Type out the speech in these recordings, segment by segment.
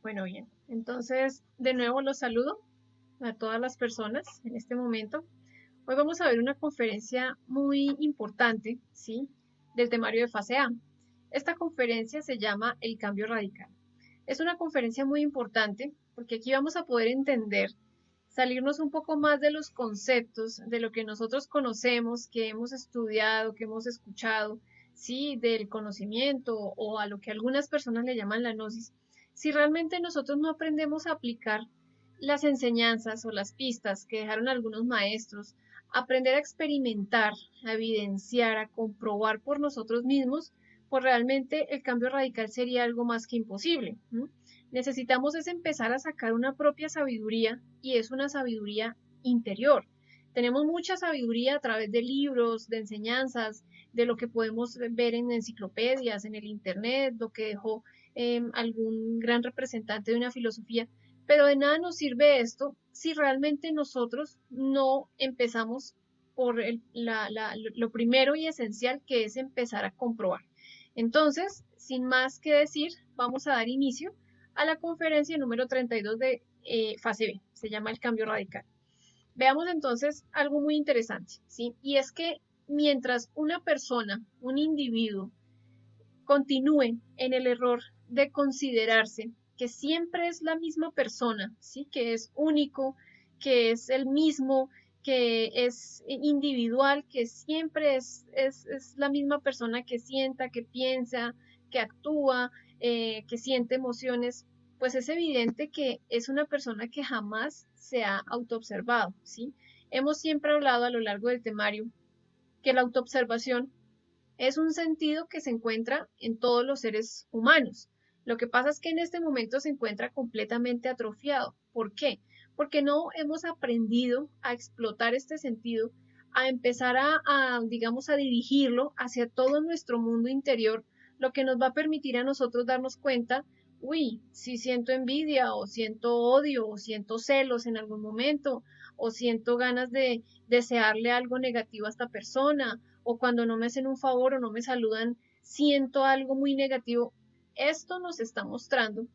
Bueno, bien. Entonces, de nuevo los saludo a todas las personas en este momento. Hoy vamos a ver una conferencia muy importante, ¿sí? Del temario de fase A. Esta conferencia se llama El cambio radical. Es una conferencia muy importante porque aquí vamos a poder entender, salirnos un poco más de los conceptos, de lo que nosotros conocemos, que hemos estudiado, que hemos escuchado, sí, del conocimiento o a lo que algunas personas le llaman la gnosis. Si realmente nosotros no aprendemos a aplicar las enseñanzas o las pistas que dejaron algunos maestros, aprender a experimentar, a evidenciar, a comprobar por nosotros mismos, pues realmente el cambio radical sería algo más que imposible. ¿No? Necesitamos es empezar a sacar una propia sabiduría y es una sabiduría interior. Tenemos mucha sabiduría a través de libros, de enseñanzas, de lo que podemos ver en enciclopedias, en el internet, lo que dejó algún gran representante de una filosofía, pero de nada nos sirve esto si realmente nosotros no empezamos por lo primero y esencial que es empezar a comprobar. Entonces, sin más que decir, vamos a dar inicio a la conferencia número 32 de fase B, se llama el cambio radical. Veamos entonces algo muy interesante, ¿sí? Y es que mientras una persona, un individuo, continúe en el error de considerarse que siempre es la misma persona, ¿sí? Que es único, que es el mismo, que es individual, que siempre es la misma persona que sienta, que piensa, que actúa, que siente emociones, pues es evidente que es una persona que jamás se ha autoobservado, ¿sí? Hemos siempre hablado a lo largo del temario que la autoobservación es un sentido que se encuentra en todos los seres humanos. Lo que pasa es que en este momento se encuentra completamente atrofiado. ¿Por qué? Porque no hemos aprendido a explotar este sentido, a empezar digamos, a dirigirlo hacia todo nuestro mundo interior, lo que nos va a permitir a nosotros darnos cuenta, uy, si siento envidia o siento odio o siento celos en algún momento o siento ganas de desearle algo negativo a esta persona o cuando no me hacen un favor o no me saludan, siento algo muy negativo. Esto nos está mostrando,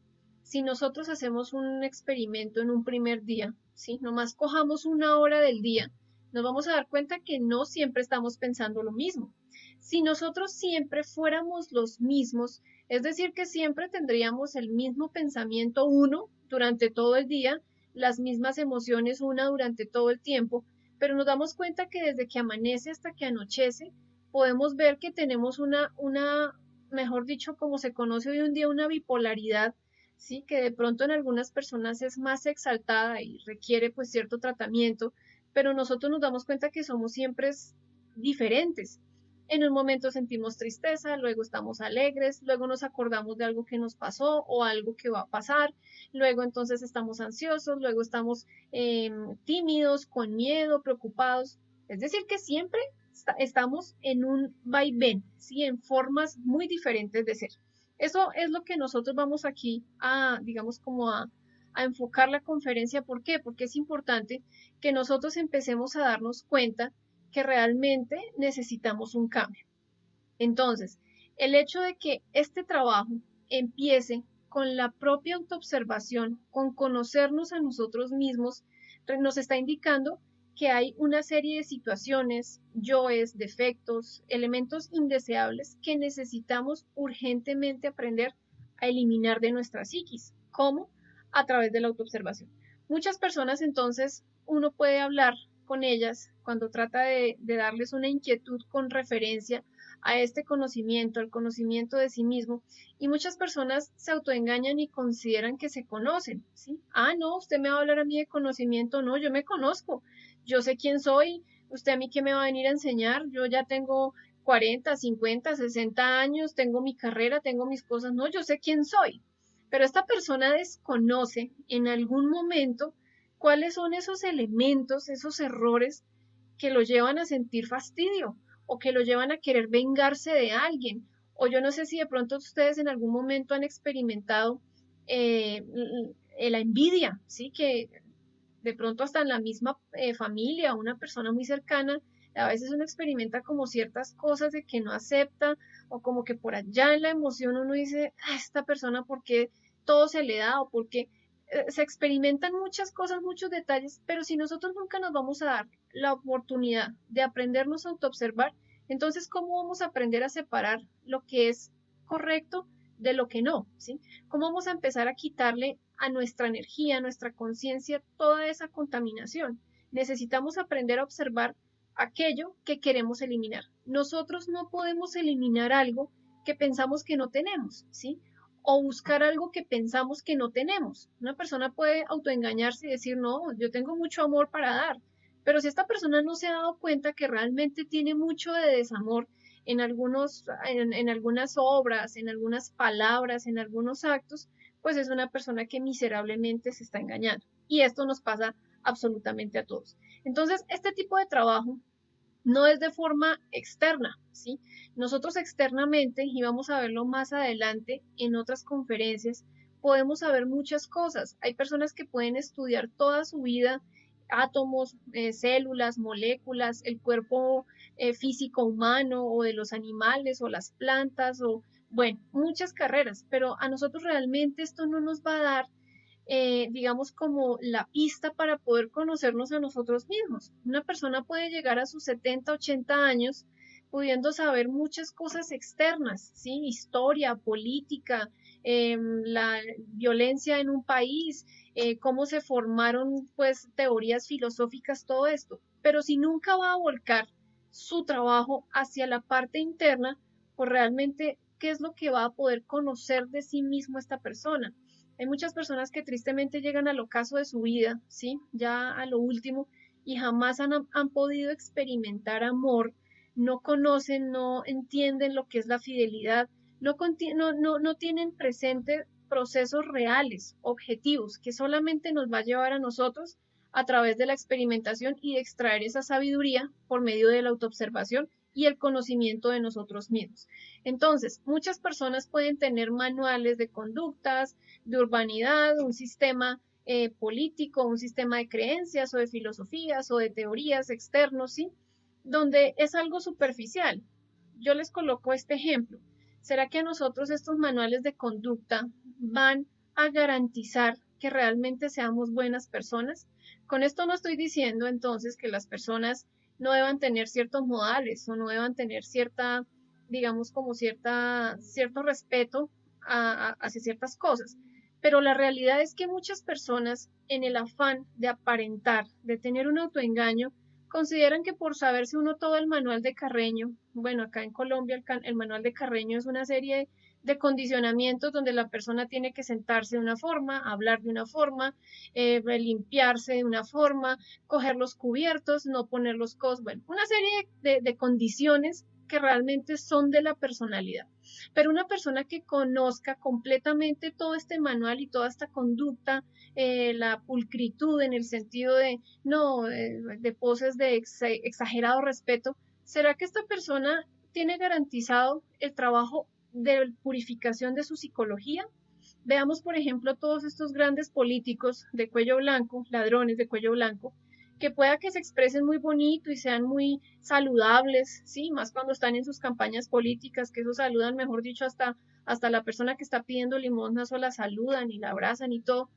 si nosotros hacemos un experimento en un primer día, ¿sí? Nomás cojamos una hora del día, nos vamos a dar cuenta que no siempre estamos pensando lo mismo. Si nosotros siempre fuéramos los mismos, es decir, que siempre tendríamos el mismo pensamiento uno durante todo el día, las mismas emociones una durante todo el tiempo, pero nos damos cuenta que desde que amanece hasta que anochece, podemos ver que tenemos mejor dicho, como se conoce hoy en día, una bipolaridad, sí, que de pronto en algunas personas es más exaltada y requiere pues cierto tratamiento, pero nosotros nos damos cuenta que somos siempre diferentes. En un momento sentimos tristeza, luego estamos alegres, luego nos acordamos de algo que nos pasó o algo que va a pasar, luego entonces estamos ansiosos, luego estamos tímidos, con miedo, preocupados. Es decir, que siempre estamos en un vaivén, ¿sí? En formas muy diferentes de ser. Eso es lo que nosotros vamos aquí digamos, como a enfocar la conferencia. ¿Por qué? Porque es importante que nosotros empecemos a darnos cuenta que realmente necesitamos un cambio. Entonces, el hecho de que este trabajo empiece con la propia autoobservación, con conocernos a nosotros mismos, nos está indicando que hay una serie de situaciones, yoes, defectos, elementos indeseables que necesitamos urgentemente aprender a eliminar de nuestra psiquis. ¿Cómo? A través de la autoobservación. Muchas personas entonces uno puede hablar con ellas cuando trata de darles una inquietud con referencia a este conocimiento, al conocimiento de sí mismo, y muchas personas se autoengañan y consideran que se conocen, ¿sí? Ah, no, usted me va a hablar a mí de conocimiento, no, yo me conozco, yo sé quién soy, usted a mí qué me va a venir a enseñar, yo ya tengo 40, 50, 60 años, tengo mi carrera, tengo mis cosas, no, yo sé quién soy, pero esta persona desconoce en algún momento cuáles son esos elementos, esos errores que lo llevan a sentir fastidio o que lo llevan a querer vengarse de alguien. O yo no sé si de pronto ustedes en algún momento han experimentado eh, la envidia, ¿sí? Que de pronto hasta en la misma familia, una persona muy cercana, a veces uno experimenta como ciertas cosas de que no acepta o como que por allá en la emoción uno dice, esta persona, ¿por qué todo se le da o porque se experimentan muchas cosas, muchos detalles, pero si nosotros nunca nos vamos a dar la oportunidad de aprendernos a autoobservar, entonces, ¿cómo vamos a aprender a separar lo que es correcto de lo que no? ¿Sí? ¿Cómo vamos a empezar a quitarle a nuestra energía, a nuestra conciencia, toda esa contaminación? Necesitamos aprender a observar aquello que queremos eliminar. Nosotros no podemos eliminar algo que pensamos que no tenemos, ¿sí? O buscar algo que pensamos que no tenemos. Una persona puede autoengañarse y decir, no, yo tengo mucho amor para dar, pero si esta persona no se ha dado cuenta que realmente tiene mucho de desamor en algunas obras, en algunas palabras, en algunos actos, pues es una persona que miserablemente se está engañando. Y esto nos pasa absolutamente a todos. Entonces, este tipo de trabajo no es de forma externa, ¿sí? Nosotros externamente, y vamos a verlo más adelante en otras conferencias, podemos saber muchas cosas. Hay personas que pueden estudiar toda su vida átomos, células, moléculas, el cuerpo físico humano o de los animales o las plantas o, bueno, muchas carreras, pero a nosotros realmente esto no nos va a dar digamos, como la pista para poder conocernos a nosotros mismos. Una persona puede llegar a sus 70, 80 años pudiendo saber muchas cosas externas, ¿sí? Historia, política, la violencia en un país, cómo se formaron, pues, teorías filosóficas, todo esto. Pero si nunca va a volcar su trabajo hacia la parte interna, pues realmente, ¿qué es lo que va a poder conocer de sí mismo esta persona? Hay muchas personas que tristemente llegan al ocaso de su vida, ¿sí? Ya a lo último, y jamás han podido experimentar amor, no conocen, no entienden lo que es la fidelidad, no tienen presente procesos reales, objetivos, que solamente nos va a llevar a nosotros a través de la experimentación y de extraer esa sabiduría por medio de la autoobservación y el conocimiento de nosotros mismos. Entonces, muchas personas pueden tener manuales de conductas, de urbanidad, un sistema político, un sistema de creencias o de filosofías o de teorías externos, ¿sí? Donde es algo superficial. Yo les coloco este ejemplo. ¿Será que a nosotros estos manuales de conducta van a garantizar que realmente seamos buenas personas? Con esto no estoy diciendo entonces que las personas no deban tener ciertos modales o no deban tener cierta, digamos, como cierto respeto hacia ciertas cosas. Pero la realidad es que muchas personas, en el afán de aparentar, de tener un autoengaño, consideran que por saberse uno todo el manual de Carreño, bueno, acá en Colombia el manual de Carreño es una serie de condicionamientos donde la persona tiene que sentarse de una forma, hablar de una forma, limpiarse de una forma, coger los cubiertos, no poner los cos, bueno, una serie de condiciones que realmente son de la personalidad. Pero una persona que conozca completamente todo este manual y toda esta conducta, la pulcritud en el sentido de, no, de poses de exagerado respeto, ¿será que esta persona tiene garantizado el trabajo de purificación de su psicología? Veamos, por ejemplo, todos estos grandes políticos de cuello blanco, ladrones de cuello blanco, que pueda que se expresen muy bonito y sean muy saludables, sí, más cuando están en sus campañas políticas, que eso saludan, mejor dicho, hasta la persona que está pidiendo limosnas o la saludan y la abrazan y todo.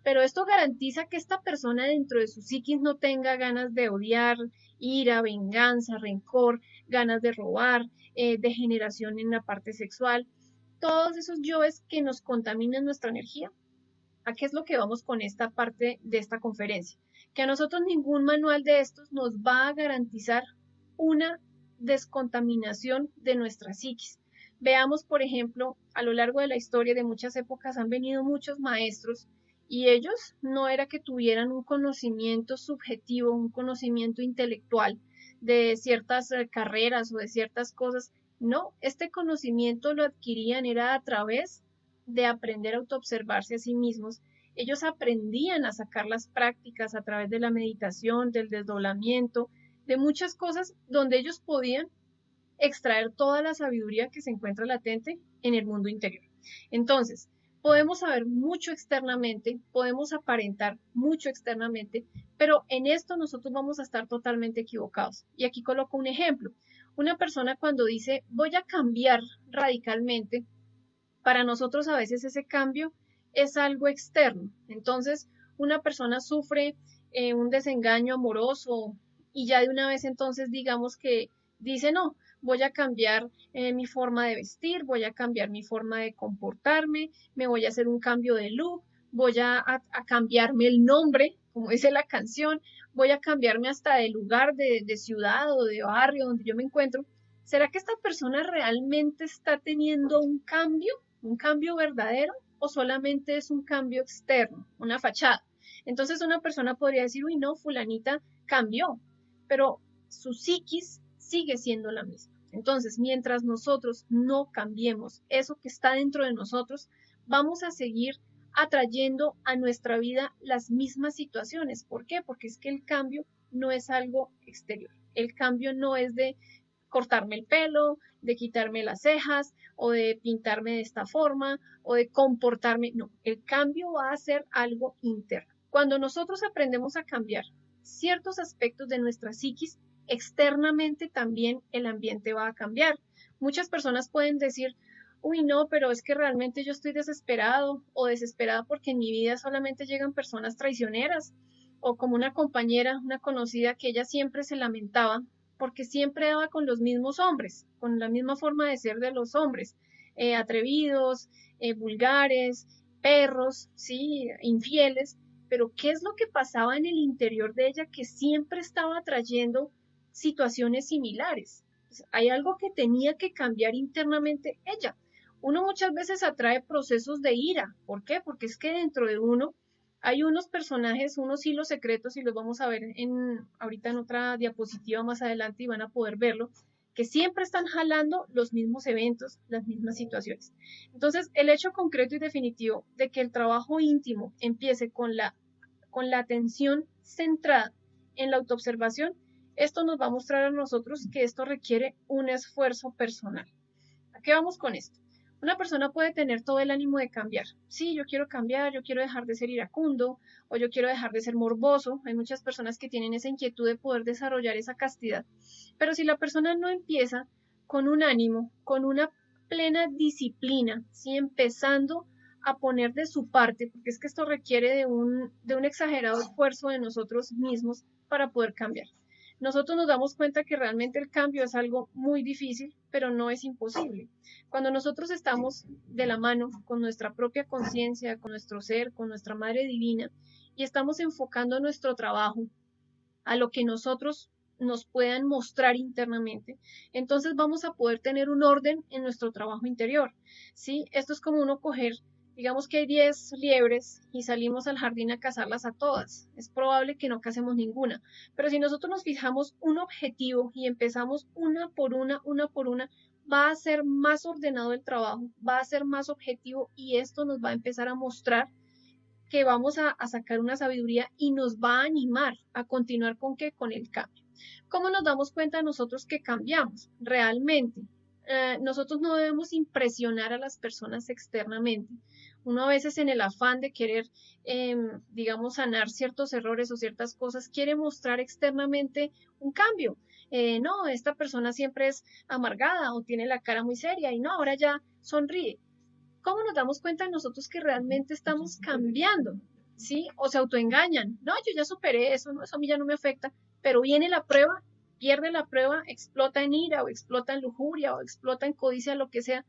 Pero esto garantiza que esta persona dentro de su psiquis no tenga ganas de odiar, ira, venganza, rencor, ganas de robar, degeneración en la parte sexual, todos esos yoes que nos contaminan nuestra energía. ¿A qué es lo que vamos con esta parte de esta conferencia? Que a nosotros ningún manual de estos nos va a garantizar una descontaminación de nuestra psiquis. Veamos, por ejemplo, a lo largo de la historia de muchas épocas han venido muchos maestros y ellos no era que tuvieran un conocimiento subjetivo, un conocimiento intelectual de ciertas carreras o de ciertas cosas. No, este conocimiento lo adquirían era a través de aprender a autoobservarse a sí mismos. Ellos aprendían a sacar las prácticas a través de la meditación, del desdoblamiento, de muchas cosas donde ellos podían extraer toda la sabiduría que se encuentra latente en el mundo interior. Entonces, podemos saber mucho externamente, podemos aparentar mucho externamente, pero en esto nosotros vamos a estar totalmente equivocados. Y aquí coloco un ejemplo. Una persona cuando dice voy a cambiar radicalmente, para nosotros a veces ese cambio es algo externo. Entonces, una persona sufre un desengaño amoroso y ya de una vez entonces digamos que dice, no, voy a cambiar mi forma de vestir, voy a cambiar mi forma de comportarme, me voy a hacer un cambio de look, voy a cambiarme el nombre, como dice la canción, voy a cambiarme hasta de lugar, de ciudad o de barrio donde yo me encuentro. ¿Será que esta persona realmente está teniendo un cambio verdadero, o solamente es un cambio externo, una fachada? Entonces una persona podría decir, uy, no, fulanita cambió, pero su psiquis sigue siendo la misma. Entonces, mientras nosotros no cambiemos eso que está dentro de nosotros, vamos a seguir atrayendo a nuestra vida las mismas situaciones. ¿Por qué? Porque es que el cambio no es algo exterior. El cambio no es de cortarme el pelo, de quitarme las cejas o de pintarme de esta forma o de comportarme. No, el cambio va a ser algo interno. Cuando nosotros aprendemos a cambiar ciertos aspectos de nuestra psiquis, externamente también el ambiente va a cambiar. Muchas personas pueden decir, uy, no, pero es que realmente yo estoy desesperado o desesperada porque en mi vida solamente llegan personas traicioneras, o como una compañera, una conocida, que ella siempre se lamentaba porque siempre daba con los mismos hombres, con la misma forma de ser de los hombres, atrevidos, vulgares, perros, sí, infieles. Pero ¿qué es lo que pasaba en el interior de ella que siempre estaba atrayendo situaciones similares? Pues hay algo que tenía que cambiar internamente ella. Uno muchas veces atrae procesos de ira. ¿Por qué? Porque es que dentro de uno hay unos personajes, unos hilos secretos, y los vamos a ver ahorita en otra diapositiva más adelante y van a poder verlo, que siempre están jalando los mismos eventos, las mismas situaciones. Entonces, el hecho concreto y definitivo de que el trabajo íntimo empiece con la atención centrada en la autoobservación, esto nos va a mostrar a nosotros que esto requiere un esfuerzo personal. ¿A qué vamos con esto? Una persona puede tener todo el ánimo de cambiar. Sí, yo quiero cambiar, yo quiero dejar de ser iracundo o yo quiero dejar de ser morboso. Hay muchas personas que tienen esa inquietud de poder desarrollar esa castidad. Pero si la persona no empieza con un ánimo, con una plena disciplina, ¿sí? Empezando a poner de su parte, porque es que esto requiere de un exagerado esfuerzo de nosotros mismos para poder cambiar. Nosotros nos damos cuenta que realmente el cambio es algo muy difícil, pero no es imposible. Cuando nosotros estamos de la mano con nuestra propia conciencia, con nuestro ser, con nuestra Madre Divina, y estamos enfocando nuestro trabajo a lo que nosotros nos puedan mostrar internamente, entonces vamos a poder tener un orden en nuestro trabajo interior, ¿sí? Esto es como uno coger, digamos que hay 10 liebres y salimos al jardín a cazarlas a todas. Es probable que no cacemos ninguna, pero si nosotros nos fijamos un objetivo y empezamos una por una, va a ser más ordenado el trabajo, va a ser más objetivo, y esto nos va a empezar a mostrar que vamos a sacar una sabiduría y nos va a animar a continuar con qué, con el cambio. ¿Cómo nos damos cuenta nosotros que cambiamos realmente? Nosotros no debemos impresionar a las personas externamente. Uno a veces en el afán de querer, digamos, sanar ciertos errores o ciertas cosas, quiere mostrar externamente un cambio. No, esta persona siempre es amargada o tiene la cara muy seria y no, ahora ya sonríe. ¿Cómo nos damos cuenta nosotros que realmente estamos cambiando? ¿Sí? O se autoengañan. No, yo ya superé eso, no, eso a mí ya no me afecta. Pero viene la prueba, pierde la prueba, explota en ira o explota en lujuria o explota en codicia, lo que sea.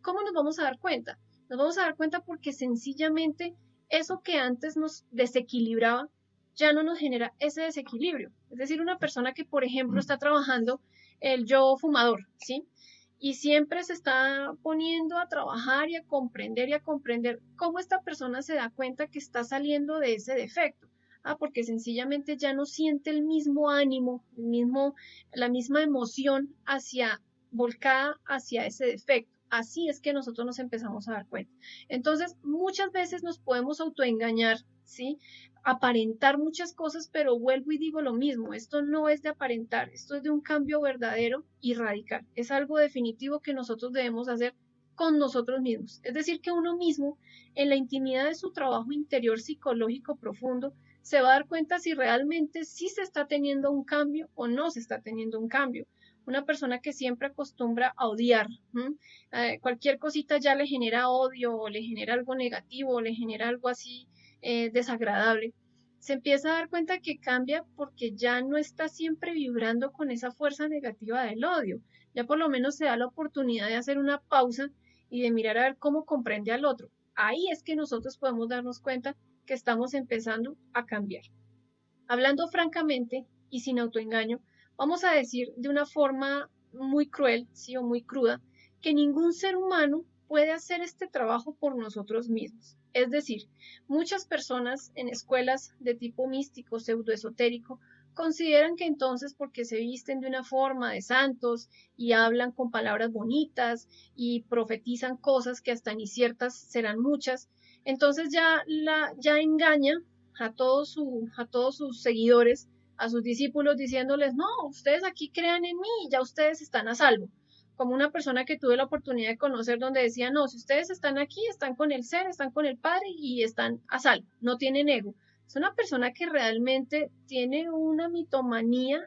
¿Cómo nos vamos a dar cuenta? Nos vamos a dar cuenta porque sencillamente eso que antes nos desequilibraba ya no nos genera ese desequilibrio. Es decir, una persona que, por ejemplo, está trabajando el yo fumador, ¿sí? Y siempre se está poniendo a trabajar y a comprender cómo esta persona se da cuenta que está saliendo de ese defecto. Ah, porque sencillamente ya no siente el mismo ánimo, la misma emoción volcada hacia ese defecto. Así es que nosotros nos empezamos a dar cuenta. Entonces, muchas veces nos podemos autoengañar, ¿sí? Aparentar muchas cosas, pero vuelvo y digo lo mismo, esto no es de aparentar, esto es de un cambio verdadero y radical, es algo definitivo que nosotros debemos hacer con nosotros mismos, es decir, que uno mismo en la intimidad de su trabajo interior psicológico profundo se va a dar cuenta si realmente sí se está teniendo un cambio o no se está teniendo un cambio, una persona que siempre acostumbra a odiar. Cualquier cosita ya le genera odio o le genera algo negativo o le genera algo así desagradable. Se empieza a dar cuenta que cambia porque ya no está siempre vibrando con esa fuerza negativa del odio. Ya por lo menos se da la oportunidad de hacer una pausa y de mirar a ver cómo comprende al otro. Ahí es que nosotros podemos darnos cuenta que estamos empezando a cambiar. Hablando francamente y sin autoengaño, vamos a decir de una forma muy cruel, sí, o muy cruda, que ningún ser humano puede hacer este trabajo por nosotros mismos. Es decir, muchas personas en escuelas de tipo místico, pseudoesotérico, consideran que entonces porque se visten de una forma de santos y hablan con palabras bonitas y profetizan cosas que hasta ni ciertas serán muchas, entonces ya engaña a todos sus seguidores, a sus discípulos, diciéndoles, no, ustedes aquí crean en mí, ya ustedes están a salvo. Como una persona que tuve la oportunidad de conocer donde decía, no, si ustedes están aquí, están con el ser, están con el Padre y están a salvo, no tienen ego. Es una persona que realmente tiene una mitomanía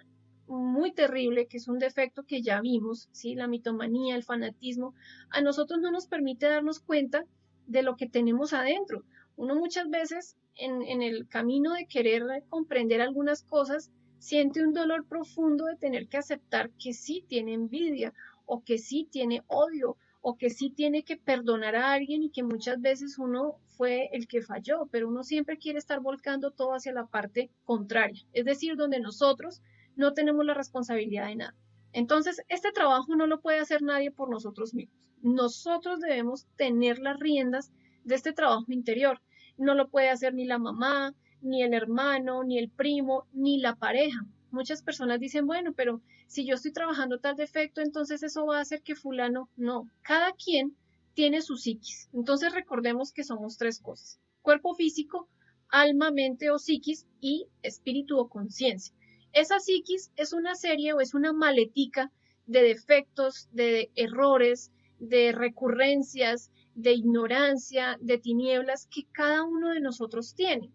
muy terrible, que es un defecto que ya vimos, ¿sí? La mitomanía, el fanatismo, a nosotros no nos permite darnos cuenta de lo que tenemos adentro. Uno muchas veces en el camino de querer comprender algunas cosas siente un dolor profundo de tener que aceptar que sí tiene envidia o que sí tiene odio o que sí tiene que perdonar a alguien y que muchas veces uno fue el que falló, pero uno siempre quiere estar volcando todo hacia la parte contraria, es decir, donde nosotros no tenemos la responsabilidad de nada. Entonces, este trabajo no lo puede hacer nadie por nosotros mismos. Nosotros debemos tener las riendas de este trabajo interior. No lo puede hacer ni la mamá, ni el hermano, ni el primo, ni la pareja. Muchas personas dicen, bueno, pero si yo estoy trabajando tal defecto, entonces eso va a hacer que fulano no. Cada quien tiene su psiquis. Entonces recordemos que somos tres cosas: cuerpo físico, alma, mente o psiquis y espíritu o conciencia. Esa psiquis es una serie o es una maletica de defectos, de errores, de recurrencias, de ignorancia, de tinieblas que cada uno de nosotros tiene.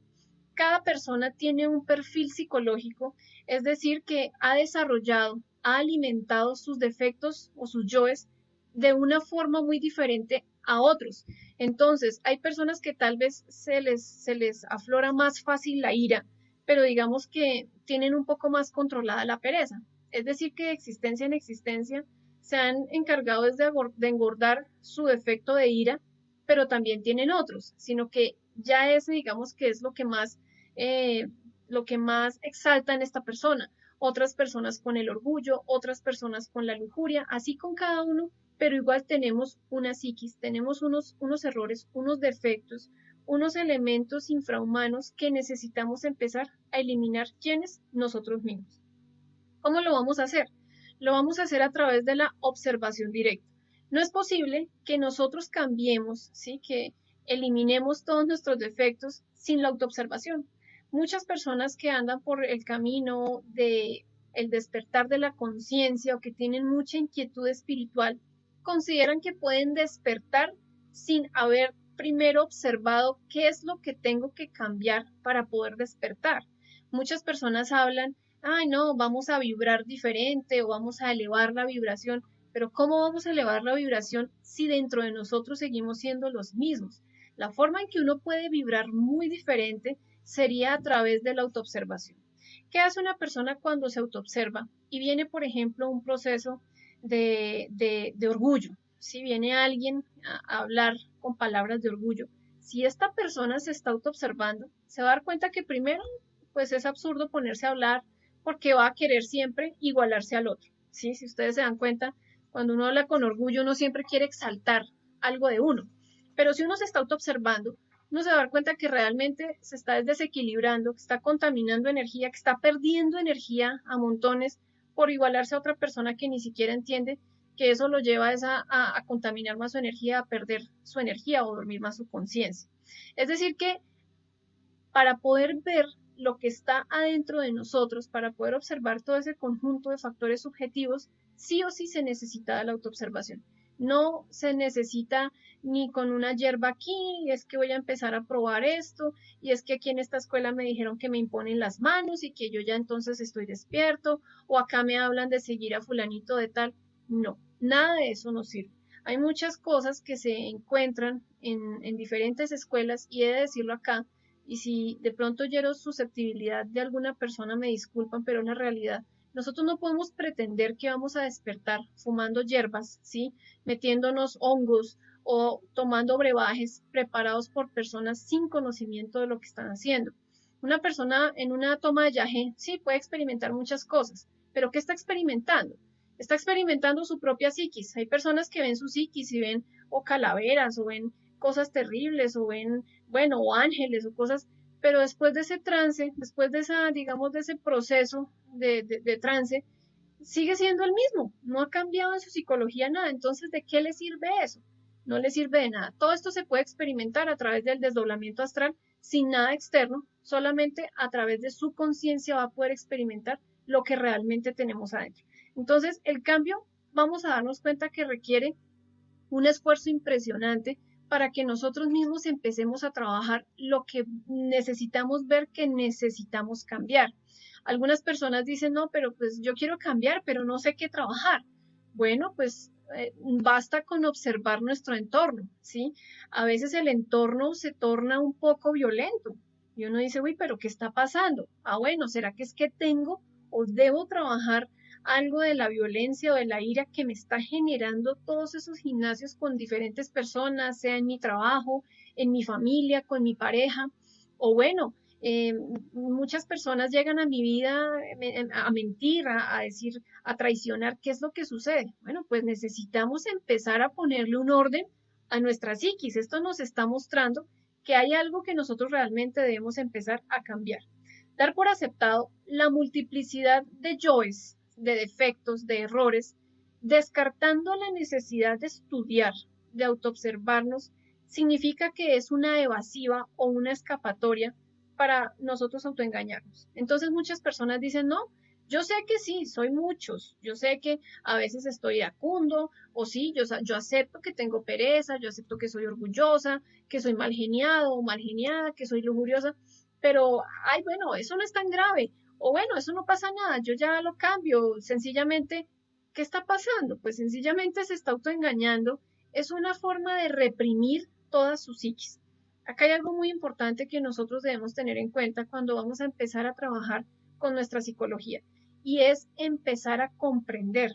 Cada persona tiene un perfil psicológico, es decir, que ha desarrollado, ha alimentado sus defectos o sus yoes de una forma muy diferente a otros. Entonces, hay personas que tal vez se les aflora más fácil la ira, pero digamos que tienen un poco más controlada la pereza. Es decir, que de existencia en existencia se han encargado de engordar su defecto de ira, pero también tienen otros, sino que ya ese digamos que es lo que más exalta en esta persona. Otras personas con el orgullo, otras personas con la lujuria, así con cada uno, pero igual tenemos una psiquis, tenemos unos errores, unos defectos, unos elementos infrahumanos que necesitamos empezar a eliminar. ¿Quiénes? Nosotros mismos. ¿Cómo lo vamos a hacer? Lo vamos a hacer a través de la observación directa. No es posible que nosotros cambiemos, ¿sí? Que eliminemos todos nuestros defectos sin la autoobservación. Muchas personas que andan por el camino de el despertar de la conciencia o que tienen mucha inquietud espiritual, consideran que pueden despertar sin haber primero observado qué es lo que tengo que cambiar para poder despertar. Muchas personas hablan, ay no, vamos a vibrar diferente o vamos a elevar la vibración, pero ¿cómo vamos a elevar la vibración si dentro de nosotros seguimos siendo los mismos? La forma en que uno puede vibrar muy diferente sería a través de la autoobservación. ¿Qué hace una persona cuando se autoobserva y viene, por ejemplo, un proceso de orgullo? Si viene alguien a hablar con palabras de orgullo, si esta persona se está autoobservando, se va a dar cuenta que primero, pues es absurdo ponerse a hablar porque va a querer siempre igualarse al otro. ¿Sí? Si ustedes se dan cuenta, cuando uno habla con orgullo, uno siempre quiere exaltar algo de uno. Pero si uno se está autoobservando, uno se va a dar cuenta que realmente se está desequilibrando, que está contaminando energía, que está perdiendo energía a montones por igualarse a otra persona que ni siquiera entiende que eso lo lleva a contaminar más su energía, a perder su energía o dormir más su conciencia. Es decir que para poder ver lo que está adentro de nosotros, para poder observar todo ese conjunto de factores subjetivos, sí o sí se necesita la autoobservación. No se necesita ni con una hierba aquí, y es que voy a empezar a probar esto, y es que aquí en esta escuela me dijeron que me imponen las manos y que yo ya entonces estoy despierto, o acá me hablan de seguir a fulanito de tal. No, nada de eso nos sirve. Hay muchas cosas que se encuentran en diferentes escuelas y he de decirlo acá, y si de pronto hiero susceptibilidad de alguna persona, me disculpan, pero es la realidad. Nosotros no podemos pretender que vamos a despertar fumando hierbas, ¿sí? Metiéndonos hongos o tomando brebajes preparados por personas sin conocimiento de lo que están haciendo. Una persona en una toma de yaje, sí, puede experimentar muchas cosas, pero ¿qué está experimentando? Está experimentando su propia psiquis. Hay personas que ven su psiquis y ven o calaveras o ven cosas terribles o ven, bueno, o ángeles o cosas, pero después de ese trance, después de esa, digamos, de ese proceso de trance, sigue siendo el mismo, no ha cambiado en su psicología nada, entonces ¿de qué le sirve eso? No le sirve de nada. Todo esto se puede experimentar a través del desdoblamiento astral sin nada externo, solamente a través de su conciencia va a poder experimentar lo que realmente tenemos adentro. Entonces, el cambio, vamos a darnos cuenta que requiere un esfuerzo impresionante para que nosotros mismos empecemos a trabajar lo que necesitamos ver que necesitamos cambiar. Algunas personas dicen, no, pero pues yo quiero cambiar, pero no sé qué trabajar. Bueno, pues basta con observar nuestro entorno, ¿sí? A veces el entorno se torna un poco violento y uno dice, uy, pero ¿qué está pasando? Ah, bueno, ¿será que es que tengo o debo trabajar algo de la violencia o de la ira que me está generando todos esos gimnasios con diferentes personas, sea en mi trabajo, en mi familia, con mi pareja? O bueno, muchas personas llegan a mi vida a mentir, a decir, a traicionar. ¿Qué es lo que sucede? Bueno, pues necesitamos empezar a ponerle un orden a nuestra psiquis. Esto nos está mostrando que hay algo que nosotros realmente debemos empezar a cambiar. Dar por aceptado la multiplicidad de yoes, de defectos, de errores, descartando la necesidad de estudiar, de autoobservarnos, significa que es una evasiva o una escapatoria para nosotros autoengañarnos. Entonces muchas personas dicen, no, yo sé que sí, soy muchos, yo sé que a veces estoy iracundo, o sí, yo acepto que tengo pereza, yo acepto que soy orgullosa, que soy mal geniado o mal geniada, que soy lujuriosa, pero, ay, bueno, eso no es tan grave, o bueno, eso no pasa nada, yo ya lo cambio, sencillamente, ¿qué está pasando? Pues sencillamente se está autoengañando, es una forma de reprimir toda su psiquis. Acá hay algo muy importante que nosotros debemos tener en cuenta cuando vamos a empezar a trabajar con nuestra psicología y es empezar a comprender.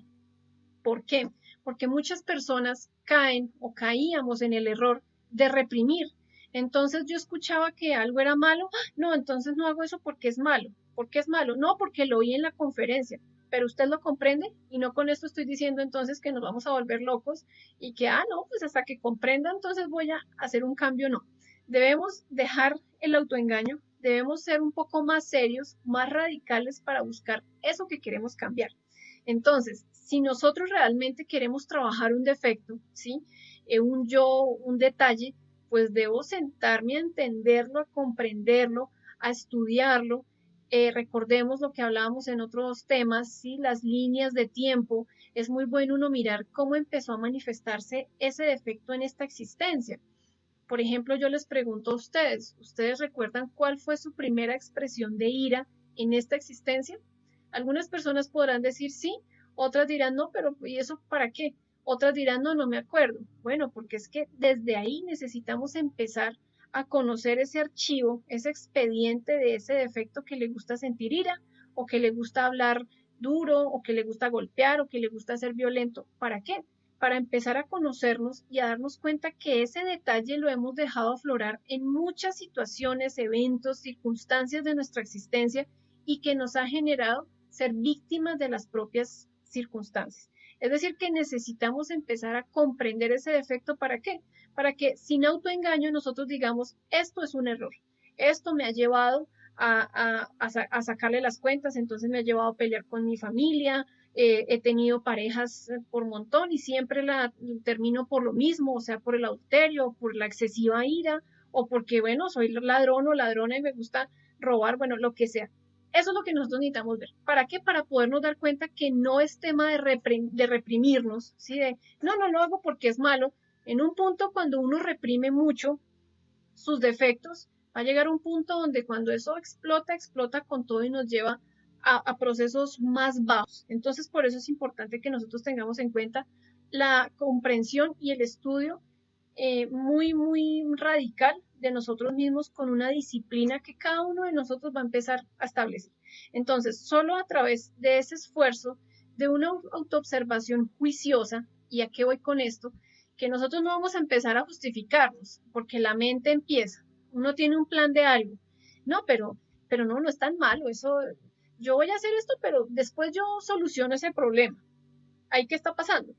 ¿Por qué? Porque muchas personas caen o caíamos en el error de reprimir. Entonces yo escuchaba que algo era malo, no, entonces no hago eso porque es malo. ¿Por qué es malo? No, porque lo oí en la conferencia, pero usted lo comprende y no con esto estoy diciendo entonces que nos vamos a volver locos y que, no, pues hasta que comprenda entonces voy a hacer un cambio, no. Debemos dejar el autoengaño, debemos ser un poco más serios, más radicales para buscar eso que queremos cambiar. Entonces, si nosotros realmente queremos trabajar un defecto, ¿sí? Un yo, un detalle, pues debo sentarme a entenderlo, a comprenderlo, a estudiarlo. Recordemos lo que hablábamos en otros temas, ¿sí? Las líneas de tiempo. Es muy bueno uno mirar cómo empezó a manifestarse ese defecto en esta existencia. Por ejemplo, yo les pregunto a ustedes, ¿ustedes recuerdan cuál fue su primera expresión de ira en esta existencia? Algunas personas podrán decir sí, otras dirán no, pero ¿y eso para qué? Otras dirán no, no me acuerdo. Bueno, porque es que desde ahí necesitamos empezar a conocer ese archivo, ese expediente de ese defecto que le gusta sentir ira o que le gusta hablar duro o que le gusta golpear o que le gusta ser violento. ¿Para qué? Para empezar a conocernos y a darnos cuenta que ese detalle lo hemos dejado aflorar en muchas situaciones, eventos, circunstancias de nuestra existencia y que nos ha generado ser víctimas de las propias circunstancias. Es decir, que necesitamos empezar a comprender ese defecto. ¿Para qué? Para que sin autoengaño nosotros digamos, esto es un error, esto me ha llevado a sacarle las cuentas, entonces me ha llevado a pelear con mi familia, he tenido parejas por montón y siempre la termino por lo mismo, o sea, por el adulterio, por la excesiva ira, o porque, bueno, soy ladrón o ladrona y me gusta robar, bueno, lo que sea. Eso es lo que nosotros necesitamos ver. ¿Para qué? Para podernos dar cuenta que no es tema de reprimirnos, ¿sí? De, no, no lo hago porque es malo. En un punto, cuando uno reprime mucho sus defectos, va a llegar un punto donde cuando eso explota, explota con todo y nos lleva a procesos más bajos. Entonces, por eso es importante que nosotros tengamos en cuenta la comprensión y el estudio muy radical de nosotros mismos con una disciplina que cada uno de nosotros va a empezar a establecer. Entonces, solo a través de ese esfuerzo, de una autoobservación juiciosa, ¿y a qué voy con esto? Que nosotros no vamos a empezar a justificarnos, porque la mente empieza, uno tiene un plan de algo, no, pero no, no es tan malo, eso, yo voy a hacer esto, pero después yo soluciono ese problema. ¿Ahí qué está pasando?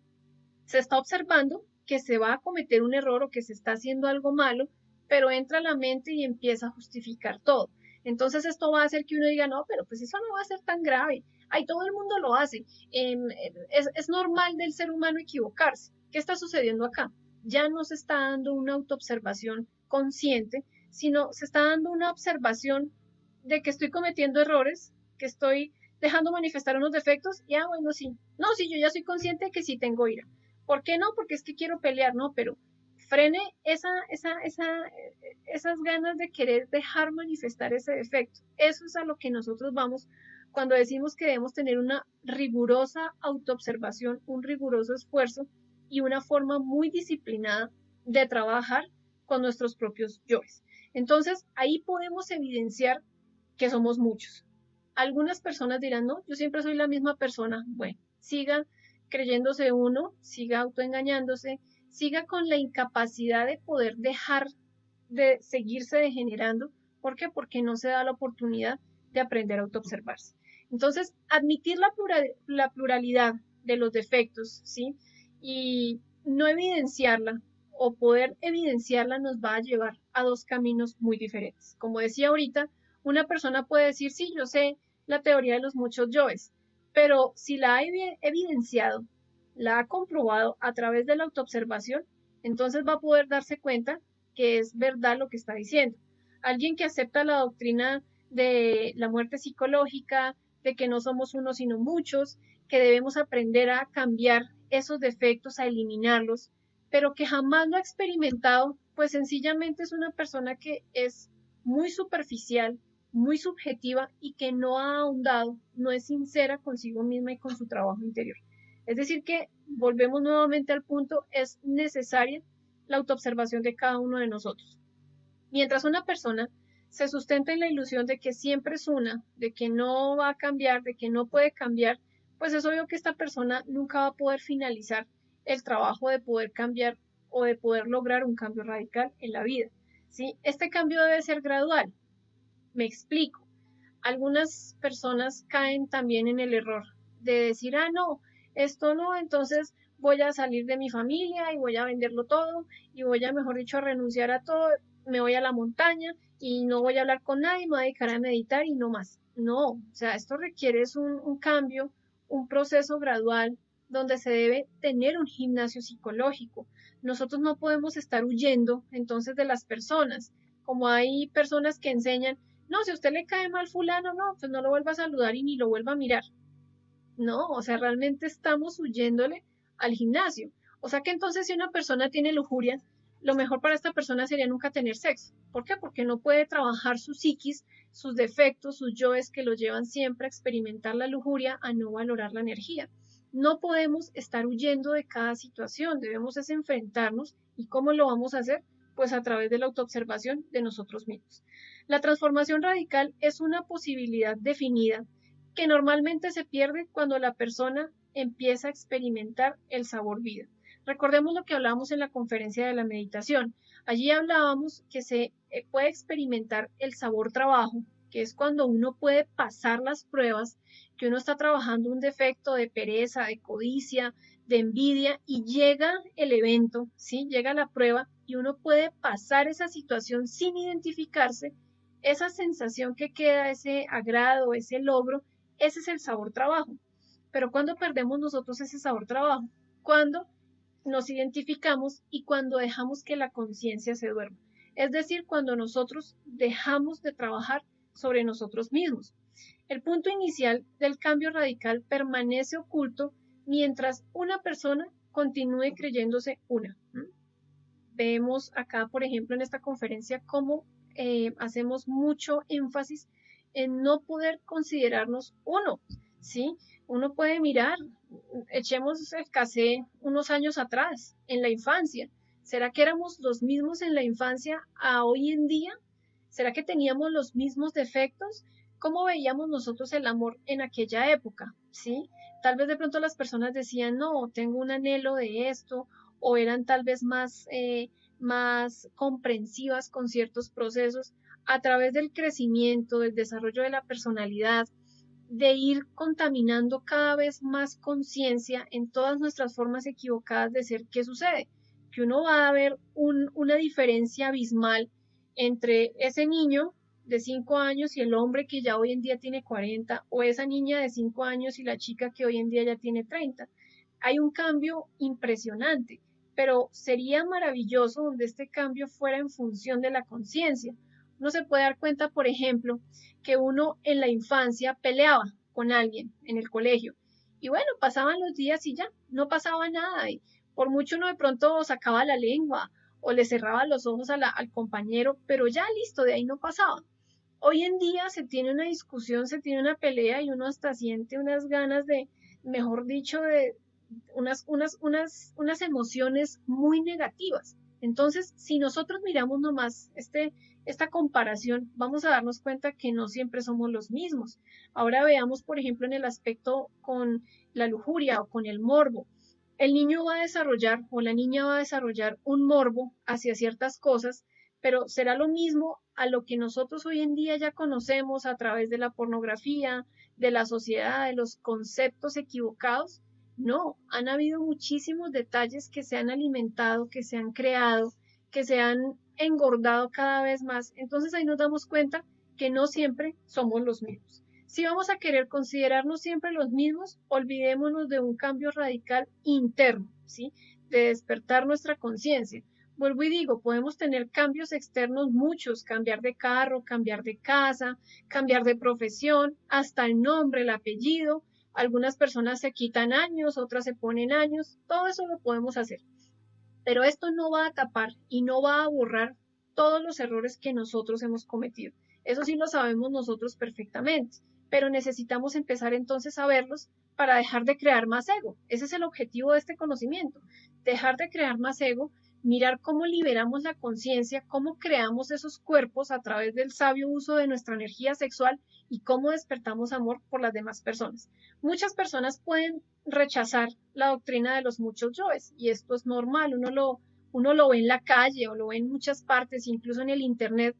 Se está observando que se va a cometer un error o que se está haciendo algo malo, pero entra a la mente y empieza a justificar todo. Entonces esto va a hacer que uno diga, no, pero pues eso no va a ser tan grave. Ay, todo el mundo lo hace. Es normal del ser humano equivocarse. ¿Qué está sucediendo acá? Ya no se está dando una autoobservación consciente, sino se está dando una observación de que estoy cometiendo errores, que estoy dejando manifestar unos defectos y, bueno, sí. No, sí, yo ya soy consciente de que sí tengo ira. ¿Por qué no? Porque es que quiero pelear, no, pero frene esas ganas de querer dejar manifestar ese defecto. Eso es a lo que nosotros vamos cuando decimos que debemos tener una rigurosa autoobservación, un riguroso esfuerzo y una forma muy disciplinada de trabajar con nuestros propios yoes. Entonces, ahí podemos evidenciar que somos muchos. Algunas personas dirán, no, yo siempre soy la misma persona. Bueno, sigan creyéndose uno, siga autoengañándose, siga con la incapacidad de poder dejar de seguirse degenerando. ¿Por qué? Porque no se da la oportunidad de aprender a autoobservarse. Entonces, admitir la pluralidad de los defectos, ¿sí? Y no evidenciarla o poder evidenciarla nos va a llevar a dos caminos muy diferentes. Como decía ahorita, una persona puede decir, sí, yo sé la teoría de los muchos yoes, pero si la ha evidenciado, la ha comprobado a través de la autoobservación, entonces va a poder darse cuenta que es verdad lo que está diciendo. Alguien que acepta la doctrina de la muerte psicológica, de que no somos unos sino muchos, que debemos aprender a cambiar esos defectos, a eliminarlos, pero que jamás lo ha experimentado, pues sencillamente es una persona que es muy superficial, muy subjetiva y que no ha ahondado, no es sincera consigo misma y con su trabajo interior. Es decir, que volvemos nuevamente al punto, es necesaria la autoobservación de cada uno de nosotros. Mientras una persona se sustenta en la ilusión de que siempre es una, de que no va a cambiar, de que no puede cambiar, pues es obvio que esta persona nunca va a poder finalizar el trabajo de poder cambiar o de poder lograr un cambio radical en la vida. ¿Sí? Este cambio debe ser gradual. Me explico. Algunas personas caen también en el error de decir, no, esto no, entonces voy a salir de mi familia y voy a venderlo todo y voy a, mejor dicho, a renunciar a todo, me voy a la montaña y no voy a hablar con nadie, me voy a dedicar a meditar y no más. No, o sea, esto requiere un cambio, un proceso gradual donde se debe tener un gimnasio psicológico. Nosotros no podemos estar huyendo entonces de las personas, como hay personas que enseñan, no, si a usted le cae mal fulano, no, pues no lo vuelva a saludar y ni lo vuelva a mirar. No, o sea, realmente estamos huyéndole al gimnasio. O sea que entonces si una persona tiene lujuria, lo mejor para esta persona sería nunca tener sexo. ¿Por qué? Porque no puede trabajar su psiquis, sus defectos, sus yoes que lo llevan siempre a experimentar la lujuria, a no valorar la energía. No podemos estar huyendo de cada situación, debemos es enfrentarnos. ¿Y cómo lo vamos a hacer? Pues a través de la autoobservación de nosotros mismos. La transformación radical es una posibilidad definida que normalmente se pierde cuando la persona empieza a experimentar el sabor vida. Recordemos lo que hablábamos en la conferencia de la meditación. Allí hablábamos que se puede experimentar el sabor trabajo, que es cuando uno puede pasar las pruebas, que uno está trabajando un defecto de pereza, de codicia, de envidia y llega el evento, ¿sí? Llega la prueba y uno puede pasar esa situación sin identificarse, esa sensación que queda, ese agrado, ese logro, ese es el sabor trabajo. Pero cuando perdemos nosotros ese sabor trabajo, cuando nos identificamos y cuando dejamos que la conciencia se duerma. Es decir, cuando nosotros dejamos de trabajar sobre nosotros mismos. El punto inicial del cambio radical permanece oculto mientras una persona continúe creyéndose una. Vemos acá, por ejemplo, en esta conferencia, cómo hacemos mucho énfasis en no poder considerarnos uno, ¿sí? Uno puede mirar, echemos el casé unos años atrás, en la infancia. ¿Será que éramos los mismos en la infancia a hoy en día? ¿Será que teníamos los mismos defectos? ¿Cómo veíamos nosotros el amor en aquella época? ¿Sí? Tal vez de pronto las personas decían, no, tengo un anhelo de esto, o eran tal vez más comprensivas con ciertos procesos a través del crecimiento, del desarrollo de la personalidad, de ir contaminando cada vez más conciencia en todas nuestras formas equivocadas de ser. ¿Qué sucede? Que uno va a ver una diferencia abismal entre ese niño de 5 años y el hombre que ya hoy en día tiene 40, o esa niña de 5 años y la chica que hoy en día ya tiene 30. Hay un cambio impresionante, pero sería maravilloso donde este cambio fuera en función de la conciencia. Uno se puede dar cuenta, por ejemplo, que uno en la infancia peleaba con alguien en el colegio y bueno, pasaban los días y ya, no pasaba nada y por mucho uno de pronto sacaba la lengua o le cerraba los ojos al compañero, pero ya listo, de ahí no pasaba. Hoy en día se tiene una discusión, se tiene una pelea y uno hasta siente unas ganas de, mejor dicho, de unas emociones muy negativas. Entonces, si nosotros miramos nomás esta comparación, vamos a darnos cuenta que no siempre somos los mismos. Ahora veamos, por ejemplo, en el aspecto con la lujuria o con el morbo. El niño va a desarrollar o la niña va a desarrollar un morbo hacia ciertas cosas, pero será lo mismo a lo que nosotros hoy en día ya conocemos a través de la pornografía, de la sociedad, de los conceptos equivocados. No, han habido muchísimos detalles que se han alimentado, que se han creado, que se han engordado cada vez más. Entonces ahí nos damos cuenta que no siempre somos los mismos. Si vamos a querer considerarnos siempre los mismos, olvidémonos de un cambio radical interno, ¿sí? De despertar nuestra conciencia. Vuelvo y digo, podemos tener cambios externos muchos, cambiar de carro, cambiar de casa, cambiar de profesión, hasta el nombre, el apellido. Algunas personas se quitan años, otras se ponen años, todo eso lo podemos hacer. Pero esto no va a tapar y no va a borrar todos los errores que nosotros hemos cometido. Eso sí lo sabemos nosotros perfectamente, pero necesitamos empezar entonces a verlos para dejar de crear más ego. Ese es el objetivo de este conocimiento, dejar de crear más ego, mirar cómo liberamos la conciencia, cómo creamos esos cuerpos a través del sabio uso de nuestra energía sexual y cómo despertamos amor por las demás personas. Muchas personas pueden rechazar la doctrina de los muchos yoes y esto es normal, uno lo ve en la calle o lo ve en muchas partes, incluso en el internet,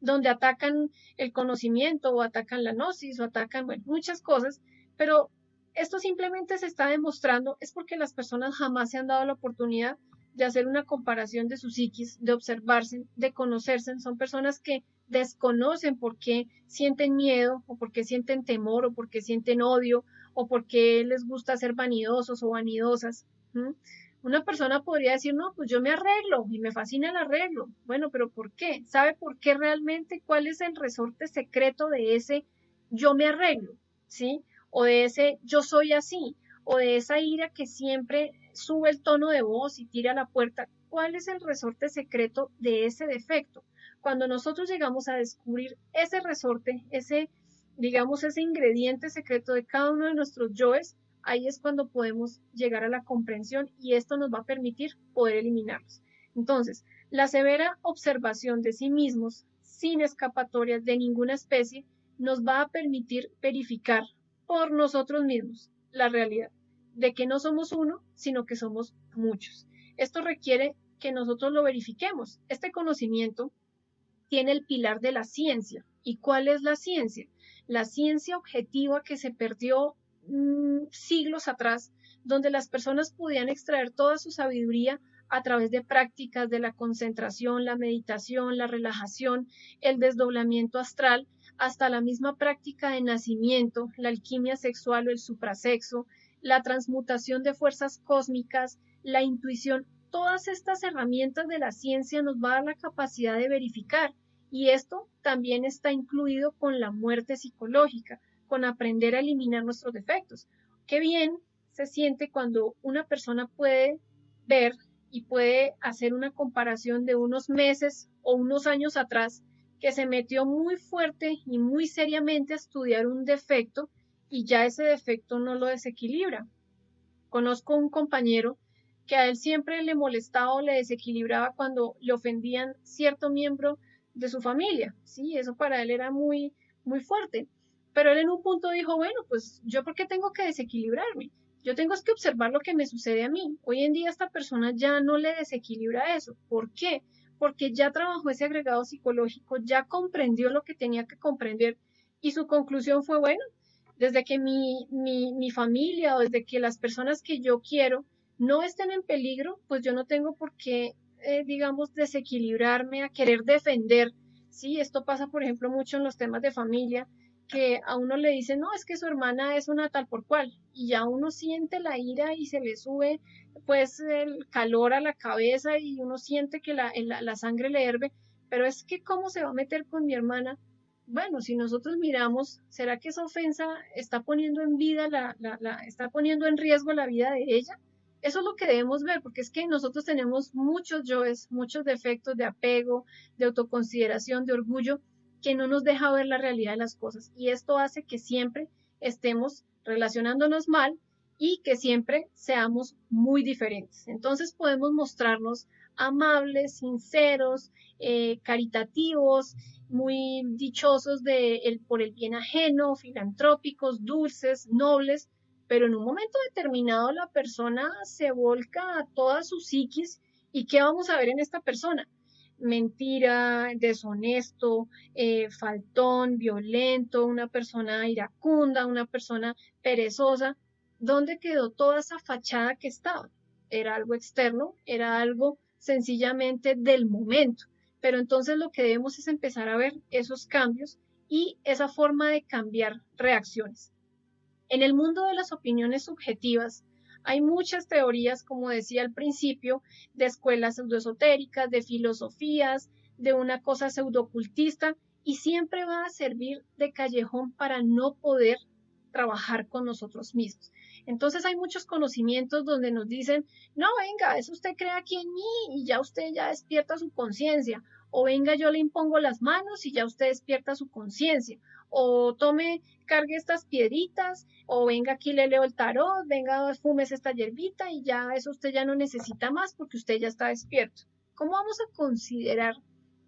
donde atacan el conocimiento o atacan la gnosis o atacan, bueno, muchas cosas, pero esto simplemente se está demostrando es porque las personas jamás se han dado la oportunidad de hacer una comparación de su psiquis, de observarse, de conocerse. Son personas que desconocen por qué sienten miedo o por qué sienten temor o por qué sienten odio o por qué les gusta ser vanidosos o vanidosas. Una persona podría decir, no, pues yo me arreglo y me fascina el arreglo. Bueno, pero ¿por qué? ¿Sabe por qué realmente? ¿Cuál es el resorte secreto de ese yo me arreglo? ¿Sí? O de ese yo soy así, o de esa ira que siempre sube el tono de voz y tira a la puerta. ¿Cuál es el resorte secreto de ese defecto? Cuando nosotros llegamos a descubrir ese resorte, digamos, ese ingrediente secreto de cada uno de nuestros yoes, ahí es cuando podemos llegar a la comprensión y esto nos va a permitir poder eliminarlos. Entonces, la severa observación de sí mismos, sin escapatorias de ninguna especie, nos va a permitir verificar por nosotros mismos la realidad de que no somos uno, sino que somos muchos. Esto requiere que nosotros lo verifiquemos. Este conocimiento tiene el pilar de la ciencia. ¿Y cuál es la ciencia? La ciencia objetiva que se perdió siglos atrás, donde las personas podían extraer toda su sabiduría a través de prácticas de la concentración, la meditación, la relajación, el desdoblamiento astral, hasta la misma práctica de nacimiento, la alquimia sexual o el suprasexo, la transmutación de fuerzas cósmicas, la intuición. Todas estas herramientas de la ciencia nos va a dar la capacidad de verificar Y esto también está incluido con la muerte psicológica, con aprender a eliminar nuestros defectos. Qué bien se siente cuando una persona puede ver y puede hacer una comparación de unos meses o unos años atrás que se metió muy fuerte y muy seriamente a estudiar un defecto y ya ese defecto no lo desequilibra. Conozco un compañero que a él siempre le molestaba o le desequilibraba cuando le ofendían cierto miembro de su familia, ¿sí? Eso para él era muy, muy fuerte. Pero él en un punto dijo, bueno, pues yo por qué tengo que desequilibrarme? Yo tengo que observar lo que me sucede a mí. Hoy en día esta persona ya no le desequilibra eso. ¿Por qué? Porque ya trabajó ese agregado psicológico, ya comprendió lo que tenía que comprender y su conclusión fue, bueno, desde que mi familia o desde que las personas que yo quiero no estén en peligro, pues yo no tengo por qué, digamos, desequilibrarme a querer defender. Sí, esto pasa, por ejemplo, mucho en los temas de familia, que a uno le dicen, no, es que su hermana es una tal por cual, y ya uno siente la ira y se le sube, pues, el calor a la cabeza y uno siente que la sangre le herve, pero es que, ¿cómo se va a meter con mi hermana? Bueno, si nosotros miramos, ¿será que esa ofensa está poniendo en vida está poniendo en riesgo la vida de ella? Eso es lo que debemos ver, porque es que nosotros tenemos muchos yoes, muchos defectos de apego, de autoconsideración, de orgullo, que no nos deja ver la realidad de las cosas. Y esto hace que siempre estemos relacionándonos mal y que siempre seamos muy diferentes. Entonces podemos mostrarnos amables, sinceros, caritativos, muy dichosos por el bien ajeno, filantrópicos, dulces, nobles, pero en un momento determinado la persona se volca a toda su psiquis y ¿qué vamos a ver en esta persona? Mentira, deshonesto, faltón, violento, una persona iracunda, una persona perezosa. ¿Dónde quedó toda esa fachada que estaba? Era algo externo, era algo sencillamente del momento. Pero entonces lo que debemos es empezar a ver esos cambios y esa forma de cambiar reacciones. En el mundo de las opiniones subjetivas hay muchas teorías, como decía al principio, de escuelas pseudoesotéricas, de filosofías, de una cosa pseudocultista, y siempre va a servir de callejón para no poder trabajar con nosotros mismos. Entonces hay muchos conocimientos donde nos dicen, no, venga, eso usted cree aquí en mí y ya usted ya despierta su conciencia, o venga, yo le impongo las manos y ya usted despierta su conciencia, o tome, cargue estas piedritas, o venga aquí le leo el tarot, venga, fumes esta hierbita y ya eso usted ya no necesita más porque usted ya está despierto. ¿Cómo vamos a considerar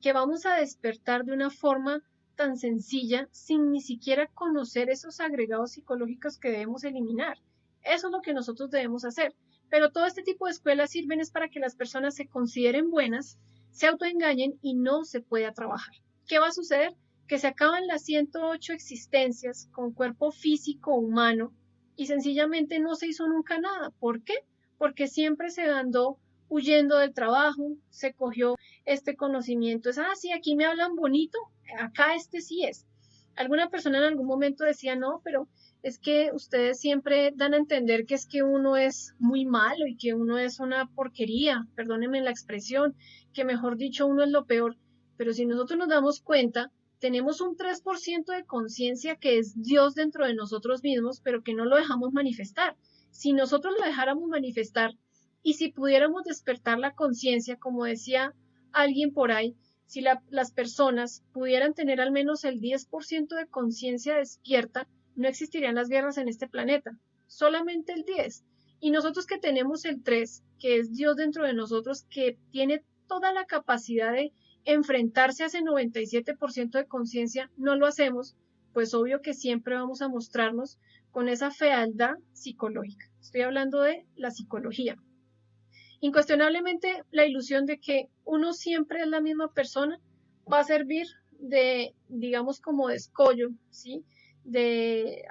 que vamos a despertar de una forma tan sencilla sin ni siquiera conocer esos agregados psicológicos que debemos eliminar? Eso es lo que nosotros debemos hacer. Pero todo este tipo de escuelas sirven es para que las personas se consideren buenas, se autoengañen y no se pueda trabajar. ¿Qué va a suceder? Que se acaban las 108 existencias con cuerpo físico humano y sencillamente no se hizo nunca nada. ¿Por qué? Porque siempre se andó huyendo del trabajo, se cogió este conocimiento. Es, sí, aquí me hablan bonito, acá este sí es. Alguna persona en algún momento decía, no, pero es que ustedes siempre dan a entender que es que uno es muy malo y que uno es una porquería, perdónenme la expresión, que mejor dicho uno es lo peor. Pero si nosotros nos damos cuenta, tenemos un 3% de conciencia que es Dios dentro de nosotros mismos, pero que no lo dejamos manifestar. Si nosotros lo dejáramos manifestar y si pudiéramos despertar la conciencia, como decía alguien por ahí, si las personas pudieran tener al menos el 10% de conciencia despierta, no existirían las guerras en este planeta, solamente el 10. Y nosotros que tenemos el 3, que es Dios dentro de nosotros, que tiene toda la capacidad de enfrentarse a ese 97% de conciencia, no lo hacemos, pues obvio que siempre vamos a mostrarnos con esa fealdad psicológica. Estoy hablando de la psicología. Incuestionablemente, la ilusión de que uno siempre es la misma persona va a servir de, digamos, como de escollo, ¿sí? De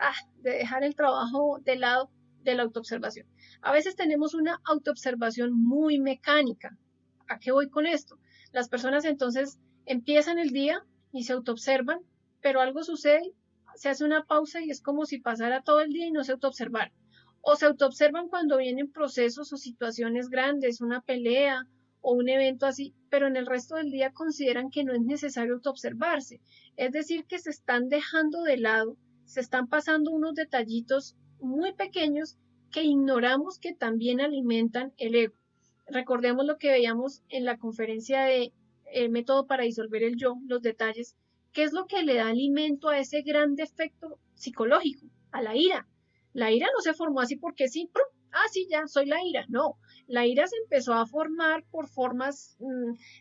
dejar el trabajo de lado de la autoobservación. A veces tenemos una autoobservación muy mecánica. ¿A qué voy con esto? Las personas entonces empiezan el día y se autoobservan, pero algo sucede, se hace una pausa y es como si pasara todo el día y no se autoobservara. O se autoobservan cuando vienen procesos o situaciones grandes, una pelea, o un evento así, pero en el resto del día consideran que no es necesario autoobservarse. Es decir, que se están dejando de lado, se están pasando unos detallitos muy pequeños que ignoramos que también alimentan el ego. Recordemos lo que veíamos en la conferencia de el método para disolver el yo, los detalles, qué es lo que le da alimento a ese gran defecto psicológico, a la ira. La ira no se formó así porque sí, ¡prum! Ah, sí, ya, soy la ira. No, la ira se empezó a formar por formas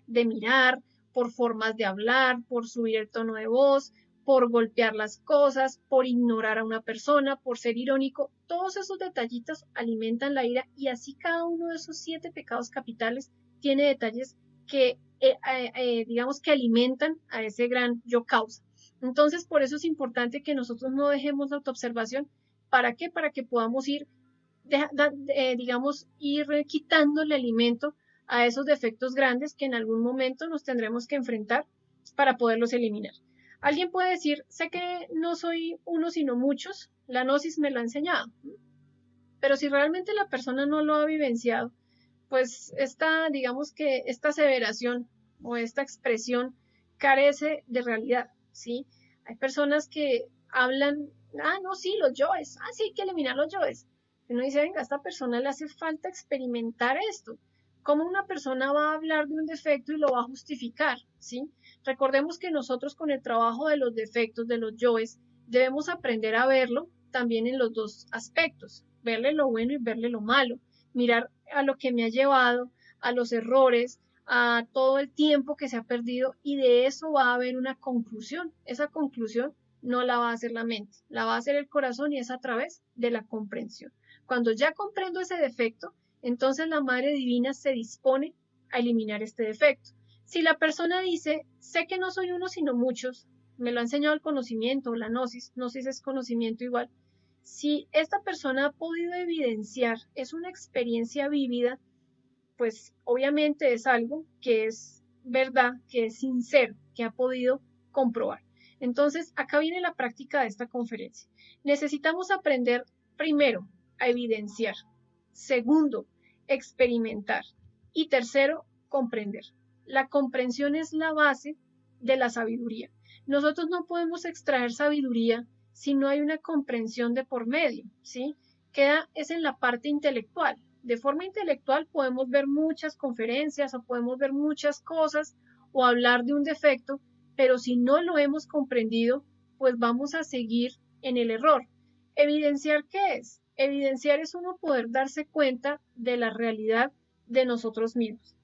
de mirar, por formas de hablar, por subir el tono de voz, por golpear las cosas, por ignorar a una persona, por ser irónico. Todos esos detallitos alimentan la ira y así cada uno de esos 7 pecados capitales tiene detalles que, digamos, que alimentan a ese gran yo causa. Entonces, por eso es importante que nosotros no dejemos la autoobservación. ¿Para qué? Para que podamos ir, digamos, ir quitándole alimento a esos defectos grandes que en algún momento nos tendremos que enfrentar para poderlos eliminar. Alguien puede decir, sé que no soy uno sino muchos, la gnosis me lo ha enseñado, pero si realmente la persona no lo ha vivenciado, pues digamos que esta aseveración o esta expresión carece de realidad, ¿sí? Hay personas que hablan, no, sí, los yoes, sí, hay que eliminar los yoes. Y uno dice, venga, a esta persona le hace falta experimentar esto. ¿Cómo una persona va a hablar de un defecto y lo va a justificar, ¿sí? Recordemos que nosotros con el trabajo de los defectos, de los yoes, debemos aprender a verlo también en los dos aspectos, verle lo bueno y verle lo malo, mirar a lo que me ha llevado, a los errores, a todo el tiempo que se ha perdido y de eso va a haber una conclusión. Esa conclusión no la va a hacer la mente, la va a hacer el corazón y es a través de la comprensión. Cuando ya comprendo ese defecto, entonces la Madre Divina se dispone a eliminar este defecto. Si la persona dice, sé que no soy uno sino muchos, me lo ha enseñado el conocimiento, la gnosis es conocimiento igual. Si esta persona ha podido evidenciar, es una experiencia vívida, pues obviamente es algo que es verdad, que es sincero, que ha podido comprobar. Entonces, acá viene la práctica de esta conferencia. Necesitamos aprender primero a evidenciar, segundo, experimentar y tercero, comprender. La comprensión es la base de la sabiduría. Nosotros no podemos extraer sabiduría si no hay una comprensión de por medio, ¿sí? Es en la parte intelectual. De forma intelectual podemos ver muchas conferencias o podemos ver muchas cosas o hablar de un defecto, pero si no lo hemos comprendido, pues vamos a seguir en el error. ¿Evidenciar qué es? Evidenciar es uno poder darse cuenta de la realidad de nosotros mismos.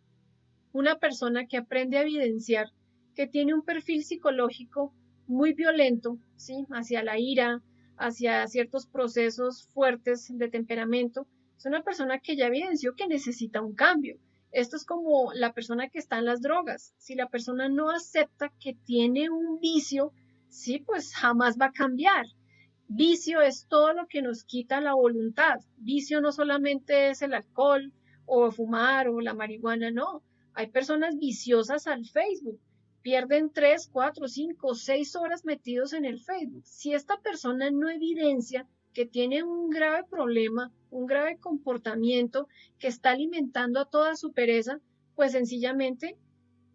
Una persona que aprende a evidenciar que tiene un perfil psicológico muy violento, ¿sí? Hacia la ira, hacia ciertos procesos fuertes de temperamento, es una persona que ya evidenció que necesita un cambio. Esto es como la persona que está en las drogas. Si la persona no acepta que tiene un vicio, sí, pues jamás va a cambiar. Vicio es todo lo que nos quita la voluntad. Vicio no solamente es el alcohol o fumar o la marihuana, no. Hay personas viciosas al Facebook. Pierden 3, 4, 5, 6 horas metidos en el Facebook. Si esta persona no evidencia que tiene un grave problema, un grave comportamiento que está alimentando a toda su pereza, pues sencillamente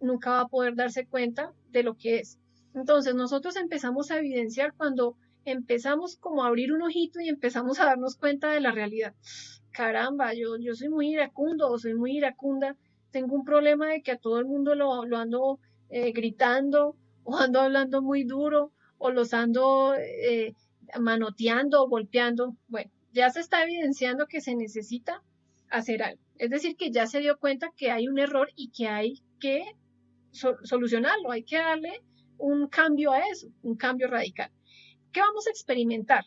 nunca va a poder darse cuenta de lo que es. Entonces nosotros empezamos a evidenciar cuando empezamos como a abrir un ojito y empezamos a darnos cuenta de la realidad. Caramba, yo soy muy iracundo o soy muy iracunda, tengo un problema de que a todo el mundo lo ando gritando o ando hablando muy duro o los ando manoteando o golpeando. Bueno, ya se está evidenciando que se necesita hacer algo. Es decir, que ya se dio cuenta que hay un error y que hay que solucionarlo, hay que darle un cambio a eso, un cambio radical. ¿Qué vamos a experimentar?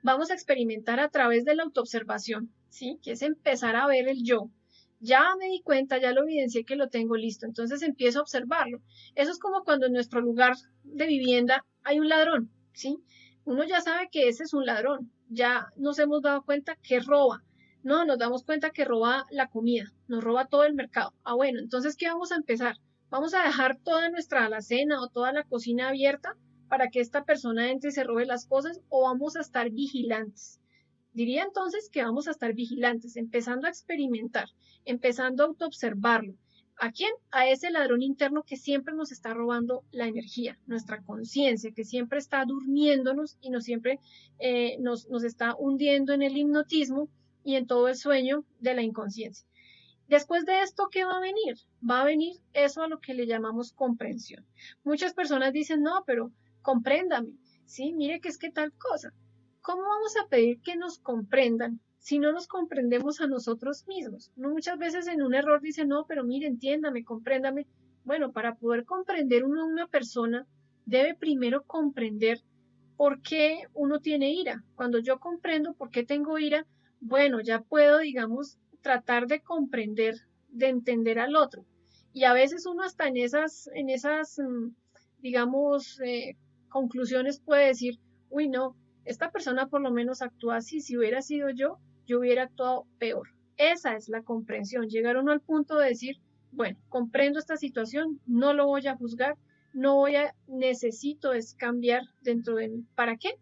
Vamos a experimentar a través de la autoobservación, ¿sí? Que es empezar a ver el yo. Ya me di cuenta, ya lo evidencié que lo tengo listo, entonces empiezo a observarlo. Eso es como cuando en nuestro lugar de vivienda hay un ladrón, ¿sí? Uno ya sabe que ese es un ladrón, ya nos hemos dado cuenta que roba. No, nos damos cuenta que roba la comida, nos roba todo el mercado. Bueno, entonces, ¿qué vamos a empezar? ¿Vamos a dejar toda nuestra alacena o toda la cocina abierta para que esta persona entre y se robe las cosas o vamos a estar vigilantes? Diría entonces que vamos a estar vigilantes, empezando a experimentar, empezando a autoobservarlo, ¿A quién? A ese ladrón interno que siempre nos está robando la energía, nuestra conciencia, que siempre está durmiéndonos y nos siempre nos está hundiendo en el hipnotismo y en todo el sueño de la inconsciencia. Después de esto, ¿qué va a venir? Va a venir eso a lo que le llamamos comprensión. Muchas personas dicen, no, pero compréndame, ¿sí? Mire que es que tal cosa. ¿Cómo vamos a pedir que nos comprendan si no nos comprendemos a nosotros mismos? Uno muchas veces en un error dice, no, pero mire, entiéndame, compréndame. Bueno, para poder comprender uno a una persona, debe primero comprender por qué uno tiene ira. Cuando yo comprendo por qué tengo ira, bueno, ya puedo, digamos, tratar de comprender, de entender al otro. Y a veces uno hasta en esas digamos, conclusiones puede decir, uy, no, esta persona por lo menos actúa así, si hubiera sido yo hubiera actuado peor. Esa es la comprensión, llegar uno al punto de decir, bueno, comprendo esta situación, no lo voy a juzgar, no voy a, necesito es cambiar dentro de mí. ¿Para qué?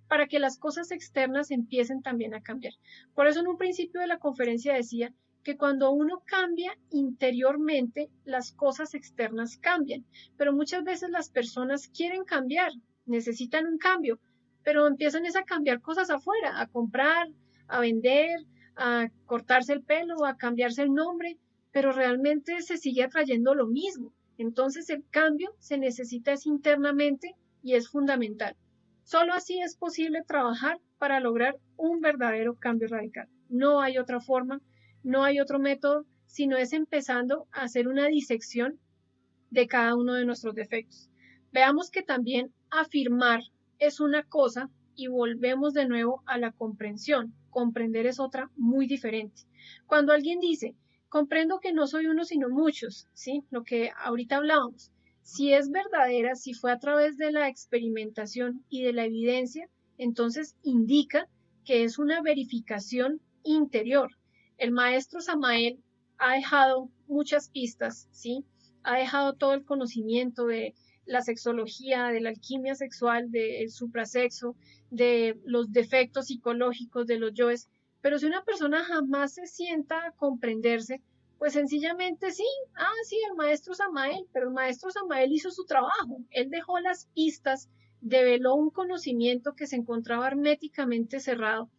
Para que las cosas externas empiecen también a cambiar. Por eso en un principio de la conferencia decía que cuando uno cambia interiormente, las cosas externas cambian. Pero muchas veces las personas quieren cambiar, necesitan un cambio, pero empiezan a cambiar cosas afuera, a comprar, a vender, a cortarse el pelo, a cambiarse el nombre, pero realmente se sigue atrayendo lo mismo. Entonces el cambio se necesita es internamente y es fundamental. Solo así es posible trabajar para lograr un verdadero cambio radical. No hay otra forma, no hay otro método, sino es empezando a hacer una disección de cada uno de nuestros defectos. Veamos que también afirmar es una cosa y volvemos de nuevo a la comprensión. Comprender es otra muy diferente. Cuando alguien dice, comprendo que no soy uno sino muchos, ¿sí? Lo que ahorita hablábamos. Si es verdadera, si fue a través de la experimentación y de la evidencia, entonces indica que es una verificación interior. El maestro Samael ha dejado muchas pistas, ¿sí? Ha dejado todo el conocimiento de la sexología, de la alquimia sexual, del suprasexo, de los defectos psicológicos de los yoes, pero si una persona jamás se sienta a comprenderse, pues sencillamente sí, sí, el maestro Samael, pero el maestro Samael hizo su trabajo, él dejó las pistas, develó un conocimiento que se encontraba herméticamente cerrado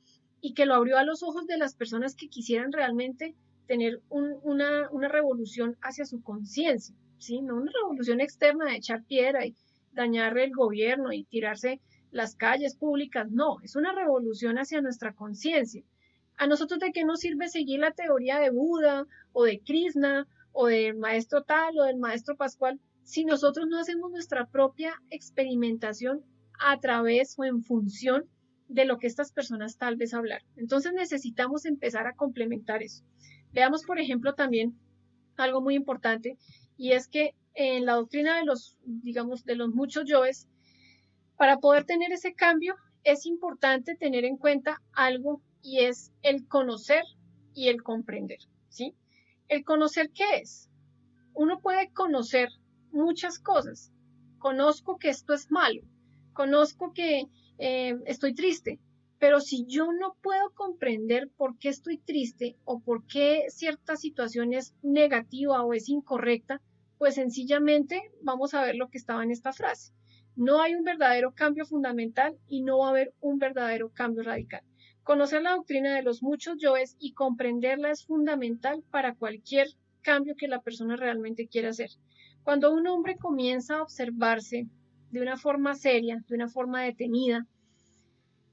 y que lo abrió a los ojos de las personas que quisieran realmente tener una revolución hacia su conciencia, ¿sí? No una revolución externa de echar piedra y dañar el gobierno y tirarse las calles públicas, no, es una revolución hacia nuestra conciencia. ¿A nosotros de qué nos sirve seguir la teoría de Buda o de Krishna o del maestro tal o del maestro Pascual si nosotros no hacemos nuestra propia experimentación a través o en función de lo que estas personas tal vez hablaron? Entonces necesitamos empezar a complementar eso. Veamos, por ejemplo, también algo muy importante, y es que en la doctrina de los, digamos, de los muchos yoes, para poder tener ese cambio, es importante tener en cuenta algo y es el conocer y el comprender, ¿sí? ¿El conocer qué es? Uno puede conocer muchas cosas. Conozco que esto es malo, conozco que estoy triste, pero si yo no puedo comprender por qué estoy triste o por qué cierta situación es negativa o es incorrecta, pues sencillamente vamos a ver lo que estaba en esta frase. No hay un verdadero cambio fundamental y no va a haber un verdadero cambio radical. Conocer la doctrina de los muchos yoes y comprenderla es fundamental para cualquier cambio que la persona realmente quiera hacer. Cuando un hombre comienza a observarse de una forma seria, de una forma detenida,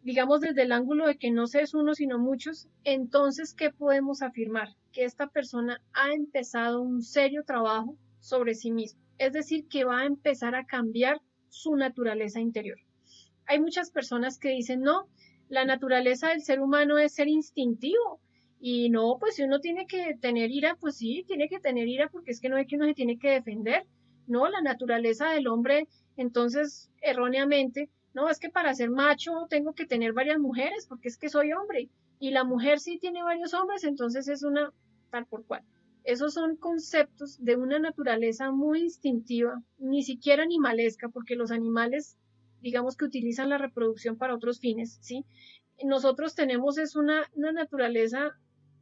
digamos desde el ángulo de que no se es uno sino muchos, entonces, ¿qué podemos afirmar? Que esta persona ha empezado un serio trabajo sobre sí mismo, es decir, que va a empezar a cambiar su naturaleza interior. Hay muchas personas que dicen, no, la naturaleza del ser humano es ser instintivo, y no, pues si uno tiene que tener ira, pues sí, tiene que tener ira porque es que no es que uno se tiene que defender. No, la naturaleza del hombre, entonces, erróneamente, no, es que para ser macho tengo que tener varias mujeres porque es que soy hombre. Y la mujer sí tiene varios hombres, entonces es una tal por cual. Esos son conceptos de una naturaleza muy instintiva, ni siquiera animalesca, porque los animales, digamos que utilizan la reproducción para otros fines, ¿sí? Nosotros tenemos es una naturaleza,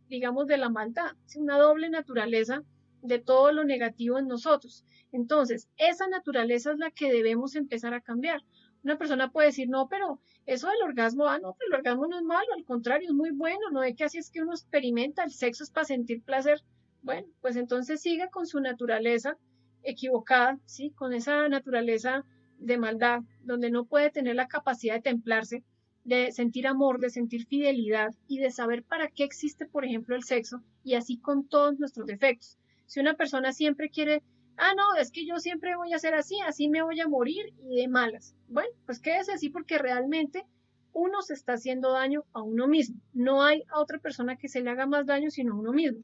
digamos, de la maldad, ¿sí? Una doble naturaleza de todo lo negativo en nosotros. Entonces, esa naturaleza es la que debemos empezar a cambiar. Una persona puede decir, no, pero eso del orgasmo, no, pero el orgasmo no es malo, al contrario, es muy bueno, no es que así es que uno experimenta, el sexo es para sentir placer. Bueno, pues entonces siga con su naturaleza equivocada, ¿sí? Con esa naturaleza de maldad, donde no puede tener la capacidad de templarse, de sentir amor, de sentir fidelidad y de saber para qué existe, por ejemplo, el sexo, y así con todos nuestros defectos. Si una persona siempre quiere, no, es que yo siempre voy a ser así, así me voy a morir y de malas. Bueno, pues quédese así porque realmente uno se está haciendo daño a uno mismo. No hay a otra persona que se le haga más daño sino a uno mismo.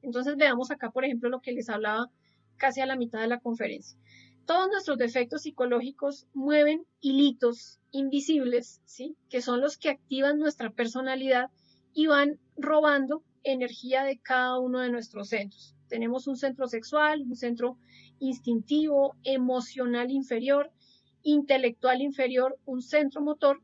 Entonces veamos acá, por ejemplo, lo que les hablaba casi a la mitad de la conferencia. Todos nuestros defectos psicológicos mueven hilitos invisibles, ¿sí? Que son los que activan nuestra personalidad y van robando energía de cada uno de nuestros centros. Tenemos un centro sexual, un centro instintivo, emocional inferior, intelectual inferior, un centro motor,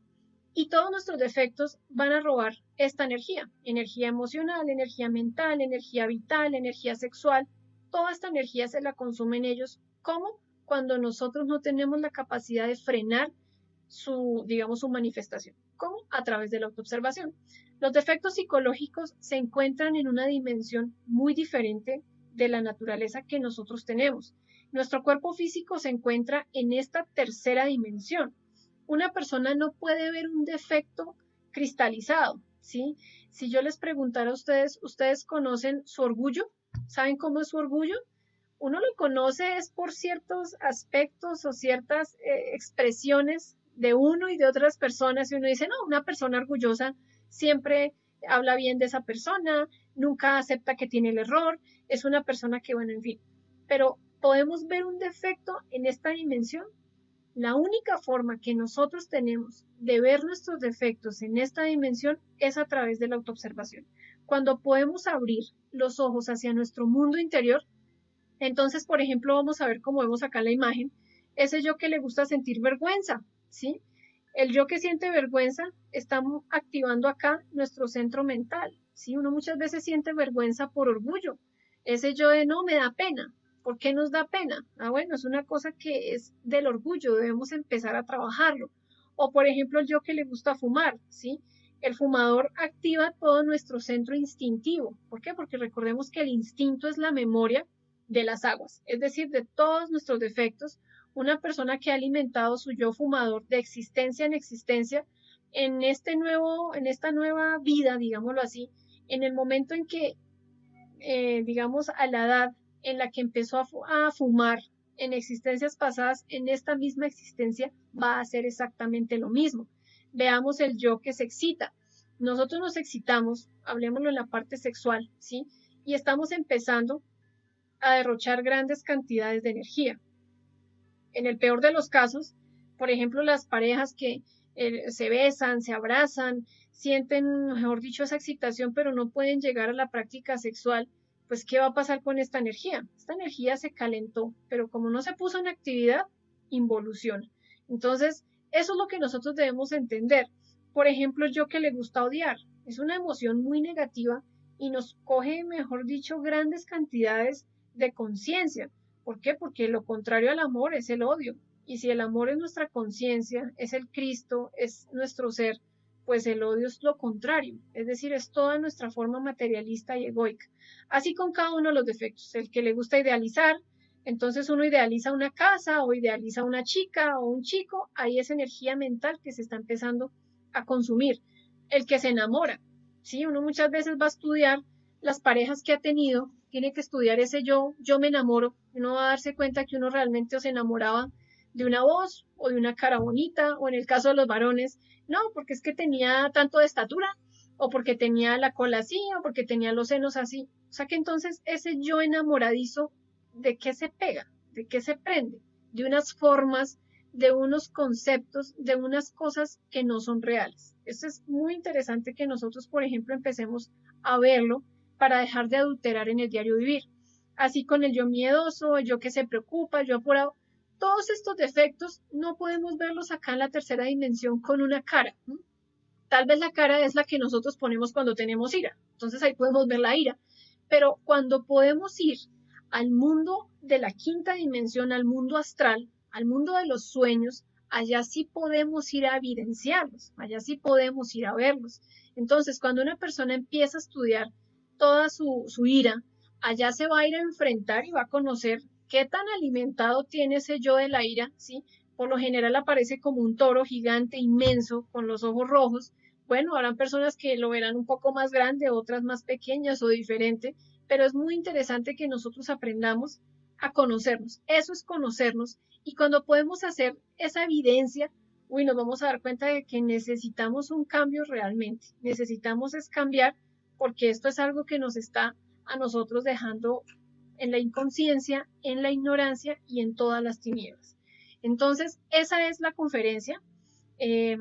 y todos nuestros defectos van a robar esta energía, energía emocional, energía mental, energía vital, energía sexual. Toda esta energía se la consumen ellos. ¿Cómo? Cuando nosotros no tenemos la capacidad de frenar digamos, su manifestación. ¿Cómo? A través de la autoobservación. Los defectos psicológicos se encuentran en una dimensión muy diferente de la naturaleza que nosotros tenemos. Nuestro cuerpo físico se encuentra en esta tercera dimensión. Una persona no puede ver un defecto cristalizado, ¿sí? Si yo les preguntara a ustedes, ¿ustedes conocen su orgullo? ¿Saben cómo es su orgullo? Uno lo conoce es por ciertos aspectos o ciertas expresiones de uno y de otras personas, y uno dice, no, una persona orgullosa siempre habla bien de esa persona, nunca acepta que tiene el error, es una persona que, bueno, en fin, pero podemos ver un defecto en esta dimensión. La única forma que nosotros tenemos de ver nuestros defectos en esta dimensión es a través de la autoobservación. Cuando podemos abrir los ojos hacia nuestro mundo interior, entonces, por ejemplo, vamos a ver cómo vemos acá la imagen, ese yo que le gusta sentir vergüenza, ¿sí? El yo que siente vergüenza está activando acá nuestro centro mental, ¿sí? Uno muchas veces siente vergüenza por orgullo. Ese yo de no me da pena. ¿Por qué nos da pena? Bueno, es una cosa que es del orgullo, debemos empezar a trabajarlo. O por ejemplo, el yo que le gusta fumar, ¿sí? El fumador activa todo nuestro centro instintivo. ¿Por qué? Porque recordemos que el instinto es la memoria de las aguas, es decir, de todos nuestros defectos. Una persona que ha alimentado su yo fumador de existencia en existencia, en esta nueva vida, digámoslo así, en el momento en que, digamos, a la edad en la que empezó a fumar en existencias pasadas, en esta misma existencia va a hacer exactamente lo mismo. Veamos el yo que se excita. Nosotros nos excitamos, hablemoslo en la parte sexual, ¿sí? Y estamos empezando a derrochar grandes cantidades de energía. En el peor de los casos, por ejemplo, las parejas que se besan, se abrazan, sienten, mejor dicho, esa excitación, pero no pueden llegar a la práctica sexual, pues ¿qué va a pasar con esta energía? Esta energía se calentó, pero como no se puso en actividad, involuciona. Entonces, eso es lo que nosotros debemos entender. Por ejemplo, yo que le gusta odiar, es una emoción muy negativa y nos coge, mejor dicho, grandes cantidades de conciencia. ¿Por qué? Porque lo contrario al amor es el odio. Y si el amor es nuestra conciencia, es el Cristo, es nuestro ser, pues el odio es lo contrario. Es decir, es toda nuestra forma materialista y egoica. Así con cada uno de los defectos. El que le gusta idealizar, entonces uno idealiza una casa o idealiza una chica o un chico, ahí es energía mental que se está empezando a consumir. El que se enamora, ¿sí? Uno muchas veces va a estudiar las parejas que ha tenido, tiene que estudiar ese yo me enamoro, uno va a darse cuenta que uno realmente se enamoraba de una voz o de una cara bonita, o en el caso de los varones, no, porque es que tenía tanto de estatura, o porque tenía la cola así, o porque tenía los senos así. O sea que entonces ese yo enamoradizo, ¿de qué se pega? ¿De qué se prende? De unas formas, de unos conceptos, de unas cosas que no son reales. Esto es muy interesante que nosotros, por ejemplo, empecemos a verlo para dejar de adulterar en el diario vivir. Así con el yo miedoso, el yo que se preocupa, el yo apurado. Todos estos defectos no podemos verlos acá en la tercera dimensión con una cara. Tal vez la cara es la que nosotros ponemos cuando tenemos ira. Entonces ahí podemos ver la ira. Pero cuando podemos ir al mundo de la quinta dimensión, al mundo astral, al mundo de los sueños, allá sí podemos ir a evidenciarlos, allá sí podemos ir a verlos. Entonces, cuando una persona empieza a estudiar toda su ira, allá se va a ir a enfrentar y va a conocer qué tan alimentado tiene ese yo de la ira, ¿sí? Por lo general aparece como un toro gigante, inmenso, con los ojos rojos. Bueno, habrán personas que lo verán un poco más grande, otras más pequeñas o diferente, pero es muy interesante que nosotros aprendamos a conocernos. Eso es conocernos. Y cuando podemos hacer esa evidencia, uy, nos vamos a dar cuenta de que necesitamos un cambio realmente. Necesitamos es cambiar porque esto es algo que nos está a nosotros dejando en la inconsciencia, en la ignorancia y en todas las tinieblas. Entonces, esa es la conferencia. Eh,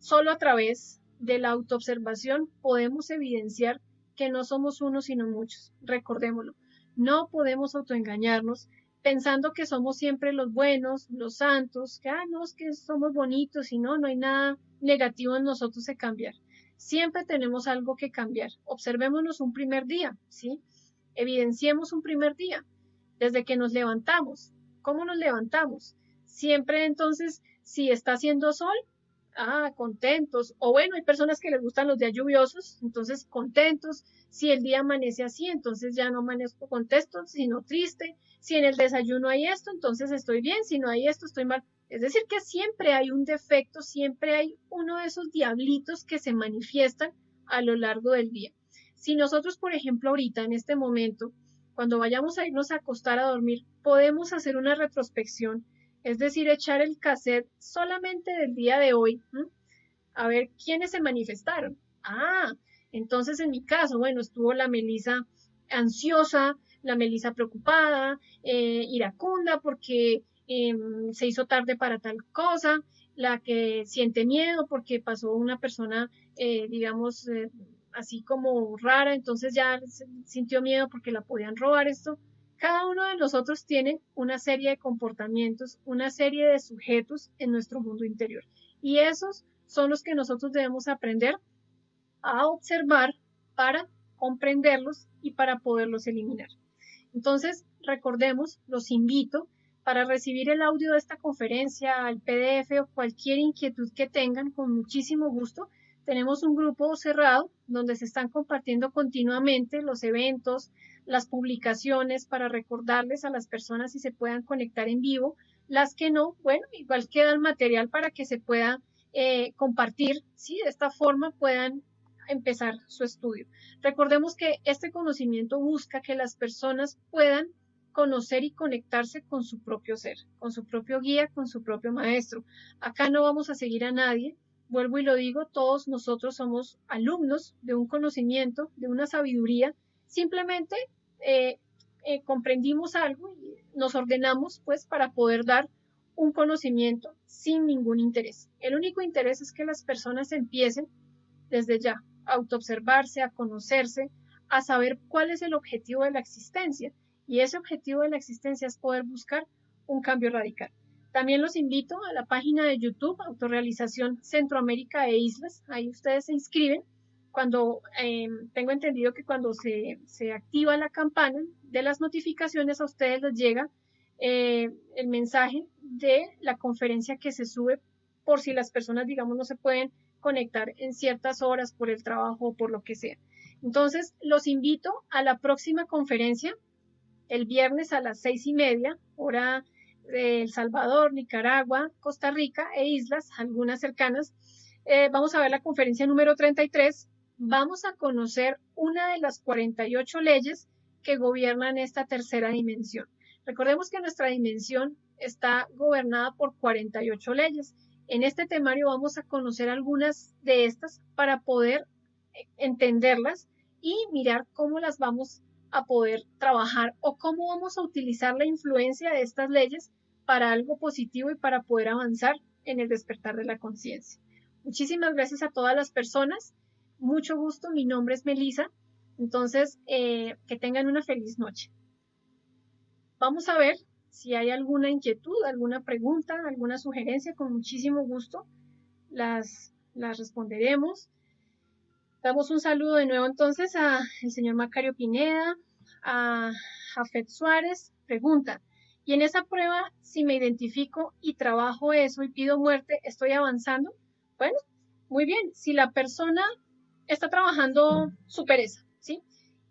Solo a través de la autoobservación podemos evidenciar que no somos uno sino muchos. Recordémoslo. No podemos autoengañarnos pensando que somos siempre los buenos, los santos, que, no, es que somos bonitos y no hay nada negativo en nosotros de cambiar. Siempre tenemos algo que cambiar. Observémonos un primer día, ¿sí? Evidenciemos un primer día, desde que nos levantamos. ¿Cómo nos levantamos? Siempre entonces, si está haciendo sol, contentos. O bueno, hay personas que les gustan los días lluviosos, entonces contentos. Si el día amanece así, entonces ya no amanezco contento, sino triste. Si en el desayuno hay esto, entonces estoy bien. Si no hay esto, estoy mal. Es decir, que siempre hay un defecto, siempre hay uno de esos diablitos que se manifiestan a lo largo del día. Si nosotros, por ejemplo, ahorita, en este momento, cuando vayamos a irnos a acostar a dormir, podemos hacer una retrospección, es decir, echar el cassette solamente del día de hoy, a ver quiénes se manifestaron. Entonces en mi caso, bueno, estuvo la Melisa ansiosa, la Melisa preocupada, iracunda porque se hizo tarde para tal cosa, la que siente miedo porque pasó una persona, digamos, así como rara, entonces ya sintió miedo porque la podían robar esto. Cada uno de nosotros tiene una serie de comportamientos, una serie de sujetos en nuestro mundo interior. Y esos son los que nosotros debemos aprender a observar para comprenderlos y para poderlos eliminar. Entonces, recordemos, los invito para recibir el audio de esta conferencia, el PDF o cualquier inquietud que tengan, con muchísimo gusto. Tenemos un grupo cerrado donde se están compartiendo continuamente los eventos, las publicaciones para recordarles a las personas si se puedan conectar en vivo. Las que no, bueno, igual queda el material para que se pueda compartir, ¿sí? De esta forma puedan empezar su estudio. Recordemos que este conocimiento busca que las personas puedan conocer y conectarse con su propio ser, con su propio guía, con su propio maestro. Acá no vamos a seguir a nadie. Vuelvo y lo digo, todos nosotros somos alumnos de un conocimiento, de una sabiduría. Simplemente comprendimos algo y nos ordenamos pues para poder dar un conocimiento sin ningún interés. El único interés es que las personas empiecen desde ya a autoobservarse, a conocerse, a saber cuál es el objetivo de la existencia. Y ese objetivo de la existencia es poder buscar un cambio radical. También los invito a la página de YouTube, Autorrealización Centroamérica e Islas. Ahí ustedes se inscriben. Cuando tengo entendido que cuando se activa la campana de las notificaciones, a ustedes les llega el mensaje de la conferencia que se sube por si las personas, digamos, no se pueden conectar en ciertas horas por el trabajo o por lo que sea. Entonces, los invito a la próxima conferencia, el viernes a las 6:30, hora de El Salvador, Nicaragua, Costa Rica e islas, algunas cercanas. Vamos a ver la conferencia número 33. Vamos a conocer una de las 48 leyes que gobiernan esta tercera dimensión. Recordemos que nuestra dimensión está gobernada por 48 leyes. En este temario vamos a conocer algunas de estas para poder entenderlas y mirar cómo las vamos a poder trabajar o cómo vamos a utilizar la influencia de estas leyes para algo positivo y para poder avanzar en el despertar de la conciencia. Muchísimas gracias a todas las personas. Mucho gusto. Mi nombre es Melisa. Entonces, que tengan una feliz noche. Vamos a ver si hay alguna inquietud, alguna pregunta, alguna sugerencia, con muchísimo gusto las responderemos. Damos un saludo de nuevo entonces al señor Macario Pineda, a Jafet Suárez pregunta, y en esa prueba, si me identifico y trabajo eso y pido muerte, ¿estoy avanzando? Bueno, muy bien. Si la persona está trabajando su pereza, ¿sí?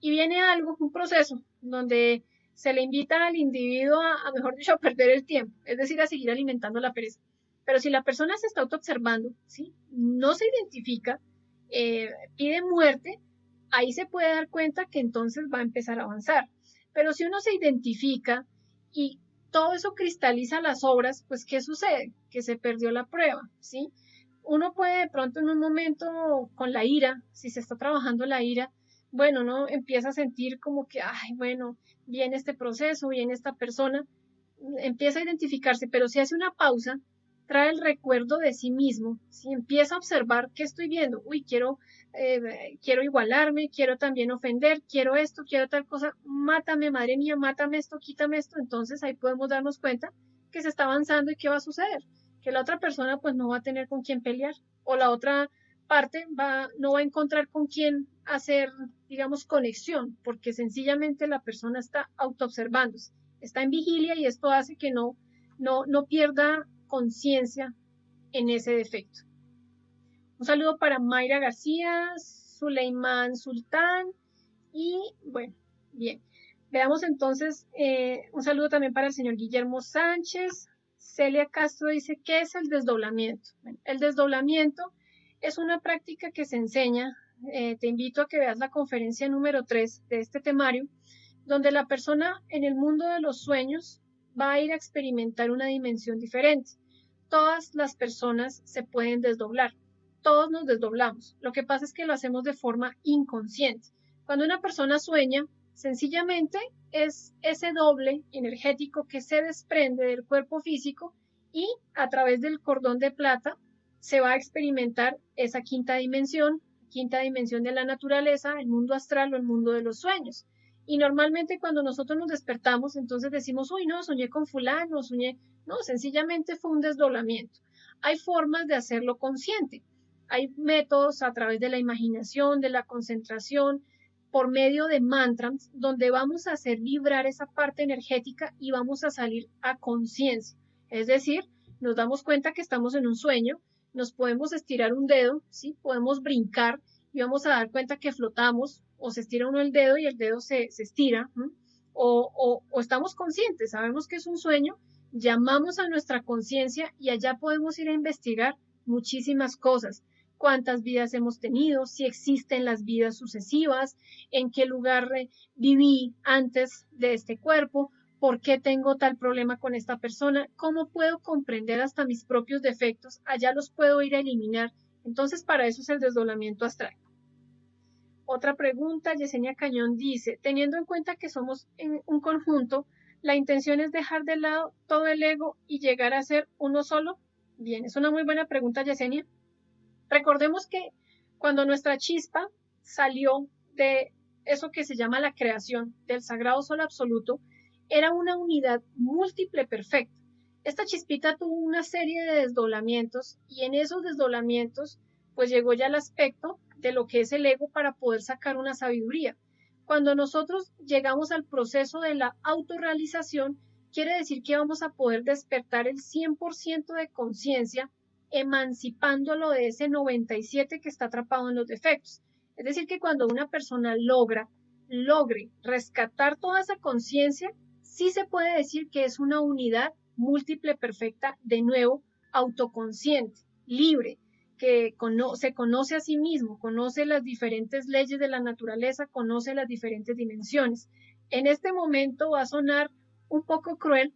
Y viene algo, un proceso, donde se le invita al individuo mejor dicho, a perder el tiempo, es decir, a seguir alimentando la pereza. Pero si la persona se está autoobservando, ¿sí? No se identifica, pide muerte, ahí se puede dar cuenta que entonces va a empezar a avanzar. Pero si uno se identifica y todo eso cristaliza las obras, pues ¿qué sucede? Que se perdió la prueba, ¿sí? Uno puede de pronto en un momento con la ira, si se está trabajando la ira, bueno, ¿no? Empieza a sentir como que, ay, bueno, viene este proceso, viene esta persona, empieza a identificarse, pero si hace una pausa, trae el recuerdo de sí mismo, si empieza a observar qué estoy viendo, uy, quiero igualarme, quiero también ofender, quiero esto, quiero tal cosa, mátame, madre mía, mátame esto, quítame esto, entonces ahí podemos darnos cuenta que se está avanzando y qué va a suceder, que la otra persona pues no va a tener con quién pelear, o la otra parte no va a encontrar con quién hacer, digamos, conexión, porque sencillamente la persona está autoobservándose, está en vigilia y esto hace que no pierda conciencia en ese defecto. Un saludo para Mayra García, Suleimán Sultán y bueno, bien. Veamos entonces, un saludo también para el señor Guillermo Sánchez. Celia Castro dice, ¿qué es el desdoblamiento? Bueno, el desdoblamiento es una práctica que se enseña, te invito a que veas la conferencia número 3 de este temario, donde la persona en el mundo de los sueños va a ir a experimentar una dimensión diferente. Todas las personas se pueden desdoblar, todos nos desdoblamos. Lo que pasa es que lo hacemos de forma inconsciente. Cuando una persona sueña, sencillamente es ese doble energético que se desprende del cuerpo físico y a través del cordón de plata se va a experimentar esa quinta dimensión de la naturaleza, el mundo astral o el mundo de los sueños. Y normalmente cuando nosotros nos despertamos, entonces decimos, uy, no, soñé con fulano, soñé, no, sencillamente fue un desdoblamiento. Hay formas de hacerlo consciente. Hay métodos a través de la imaginación, de la concentración, por medio de mantras, donde vamos a hacer vibrar esa parte energética y vamos a salir a conciencia. Es decir, nos damos cuenta que estamos en un sueño, nos podemos estirar un dedo, ¿sí? Podemos brincar y vamos a dar cuenta que flotamos, o se estira uno el dedo y el dedo se estira, o estamos conscientes, sabemos que es un sueño, llamamos a nuestra conciencia y allá podemos ir a investigar muchísimas cosas. Cuántas vidas hemos tenido, si existen las vidas sucesivas, en qué lugar viví antes de este cuerpo, por qué tengo tal problema con esta persona, cómo puedo comprender hasta mis propios defectos, allá los puedo ir a eliminar. Entonces, para eso es el desdoblamiento astral. Otra pregunta, Yesenia Cañón dice, teniendo en cuenta que somos en un conjunto, ¿la intención es dejar de lado todo el ego y llegar a ser uno solo? Bien, es una muy buena pregunta, Yesenia. Recordemos que cuando nuestra chispa salió de eso que se llama la creación, del sagrado sol absoluto, era una unidad múltiple perfecta. Esta chispita tuvo una serie de desdoblamientos y en esos desdoblamientos pues llegó ya el aspecto de lo que es el ego para poder sacar una sabiduría. Cuando nosotros llegamos al proceso de la autorrealización, quiere decir que vamos a poder despertar el 100% de conciencia, emancipándolo de ese 97 que está atrapado en los defectos. Es decir, que cuando una persona logre rescatar toda esa conciencia, sí se puede decir que es una unidad múltiple perfecta, de nuevo, autoconsciente, libre, que se conoce a sí mismo, conoce las diferentes leyes de la naturaleza, conoce las diferentes dimensiones. En este momento va a sonar un poco cruel,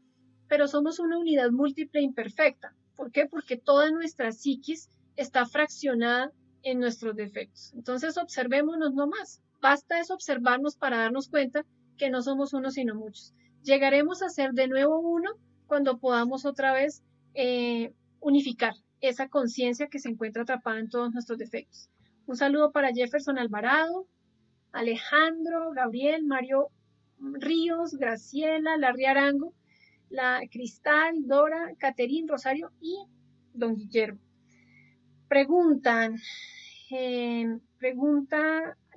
pero somos una unidad múltiple imperfecta. ¿Por qué? Porque toda nuestra psiquis está fraccionada en nuestros defectos. Entonces observémonos no más. Basta es observarnos para darnos cuenta que no somos uno sino muchos. Llegaremos a ser de nuevo uno cuando podamos otra vez unificar esa conciencia que se encuentra atrapada en todos nuestros defectos. Un saludo para Jefferson Alvarado, Alejandro, Gabriel, Mario Ríos, Graciela, Larry Arango, la Cristal, Dora, Caterín, Rosario y don Guillermo. Pregunta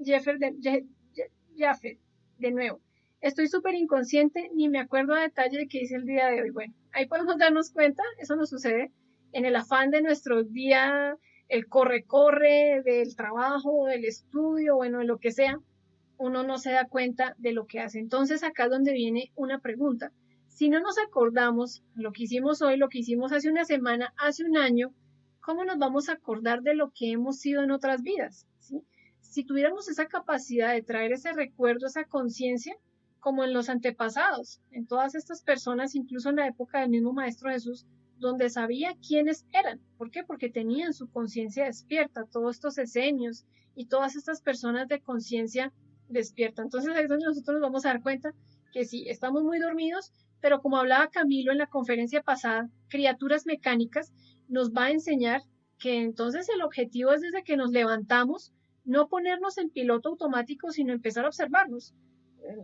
Jafet de nuevo. Estoy súper inconsciente, ni me acuerdo a detalle de qué hice el día de hoy. Bueno, ahí podemos darnos cuenta, eso nos sucede en el afán de nuestro día, el corre-corre del trabajo, del estudio, bueno, de lo que sea, uno no se da cuenta de lo que hace. Entonces acá es donde viene una pregunta. Si no nos acordamos lo que hicimos hoy, lo que hicimos hace una semana, hace un año, ¿cómo nos vamos a acordar de lo que hemos sido en otras vidas? ¿Sí? Si tuviéramos esa capacidad de traer ese recuerdo, esa conciencia, como en los antepasados, en todas estas personas, incluso en la época del mismo Maestro Jesús, donde sabía quiénes eran. ¿Por qué? Porque tenían su conciencia despierta, todos estos esenios y todas estas personas de conciencia despierta. Entonces ahí es donde nosotros nos vamos a dar cuenta que sí, estamos muy dormidos, pero como hablaba Camilo en la conferencia pasada, criaturas mecánicas nos va a enseñar que entonces el objetivo es desde que nos levantamos, no ponernos en piloto automático, sino empezar a observarnos,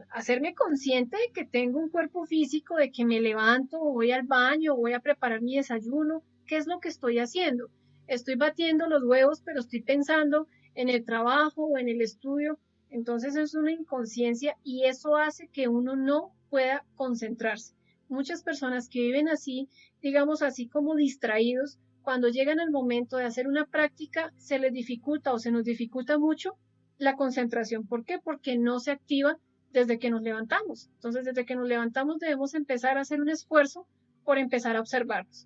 hacerme consciente de que tengo un cuerpo físico, de que me levanto, o voy al baño, o voy a preparar mi desayuno, ¿qué es lo que estoy haciendo? Estoy batiendo los huevos, pero estoy pensando en el trabajo o en el estudio. Entonces es una inconsciencia y eso hace que uno no pueda concentrarse. Muchas personas que viven así, digamos así como distraídos, cuando llegan al momento de hacer una práctica, se les dificulta o se nos dificulta mucho la concentración. ¿Por qué? Porque no se activa desde que nos levantamos. Entonces, desde que nos levantamos debemos empezar a hacer un esfuerzo por empezar a observarnos.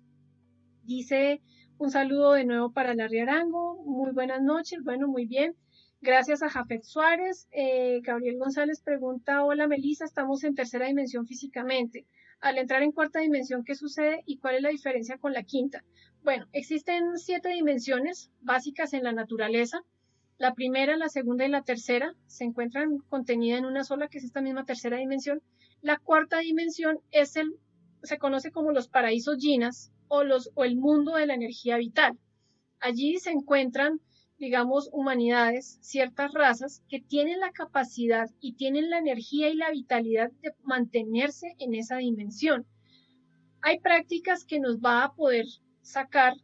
Dice un saludo de nuevo para Larry Arango. Muy buenas noches. Bueno, muy bien. Gracias a Jafet Suárez. Gabriel González pregunta, hola Melissa, estamos en tercera dimensión físicamente. Al entrar en cuarta dimensión, ¿qué sucede y cuál es la diferencia con la quinta? Bueno, existen 7 dimensiones básicas en la naturaleza. La primera, la segunda y la tercera se encuentran contenidas en una sola, que es esta misma tercera dimensión. La cuarta dimensión se conoce como los paraísos yinas o el mundo de la energía vital. Allí se encuentran, digamos, humanidades, ciertas razas que tienen la capacidad y tienen la energía y la vitalidad de mantenerse en esa dimensión. Hay prácticas que nos va a poder sacar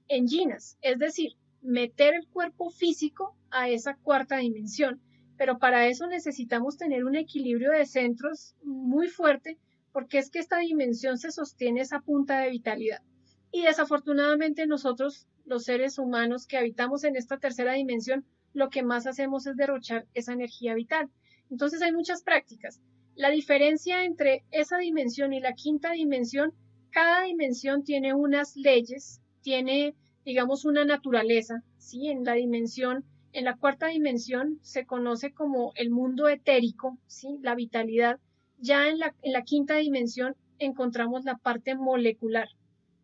en yinas, es decir, meter el cuerpo físico a esa cuarta dimensión. Pero para eso necesitamos tener un equilibrio de centros muy fuerte, porque es que esta dimensión se sostiene esa punta de vitalidad. Y desafortunadamente nosotros, los seres humanos que habitamos en esta tercera dimensión, lo que más hacemos es derrochar esa energía vital. Entonces hay muchas prácticas. La diferencia entre esa dimensión y la quinta dimensión, cada dimensión tiene unas leyes, tiene, digamos, una naturaleza, ¿sí? En la cuarta dimensión se conoce como el mundo etérico, ¿sí? La vitalidad. Ya en la quinta dimensión encontramos la parte molecular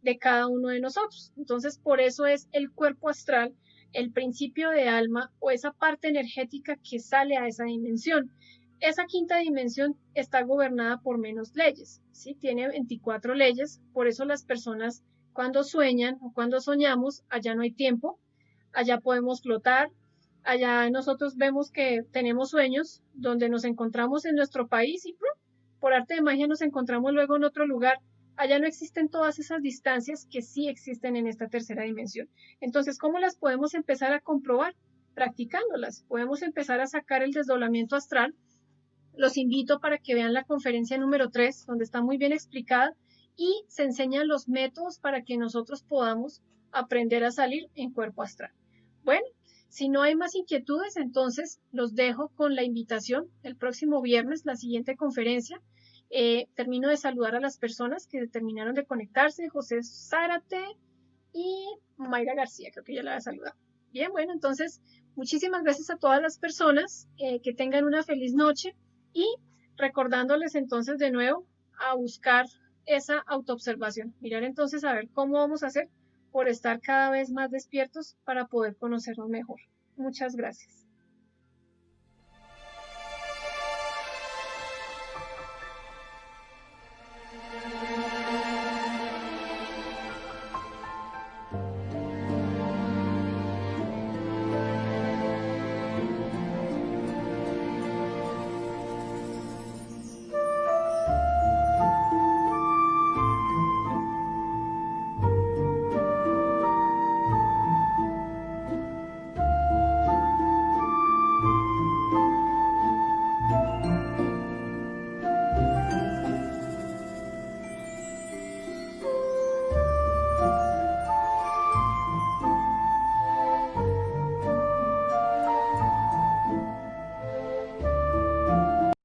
de cada uno de nosotros. Entonces, por eso es el cuerpo astral, el principio de alma o esa parte energética que sale a esa dimensión. Esa quinta dimensión está gobernada por menos leyes, ¿sí? Tiene 24 leyes, por eso las personas cuando sueñan o cuando soñamos, allá no hay tiempo, allá podemos flotar, allá nosotros vemos que tenemos sueños donde nos encontramos en nuestro país y por arte de magia nos encontramos luego en otro lugar. Allá no existen todas esas distancias que sí existen en esta tercera dimensión. Entonces, ¿cómo las podemos empezar a comprobar? Practicándolas. Podemos empezar a sacar el desdoblamiento astral. Los invito para que vean la conferencia número 3, donde está muy bien explicada y se enseñan los métodos para que nosotros podamos aprender a salir en cuerpo astral. Bueno, si no hay más inquietudes, entonces los dejo con la invitación el próximo viernes, la siguiente conferencia. Termino de saludar a las personas que terminaron de conectarse, José Zárate y Mayra García, creo que ya la había saludado. Bien, bueno, entonces muchísimas gracias a todas las personas, que tengan una feliz noche y recordándoles entonces de nuevo a buscar esa autoobservación, mirar entonces a ver cómo vamos a hacer por estar cada vez más despiertos para poder conocernos mejor. Muchas gracias.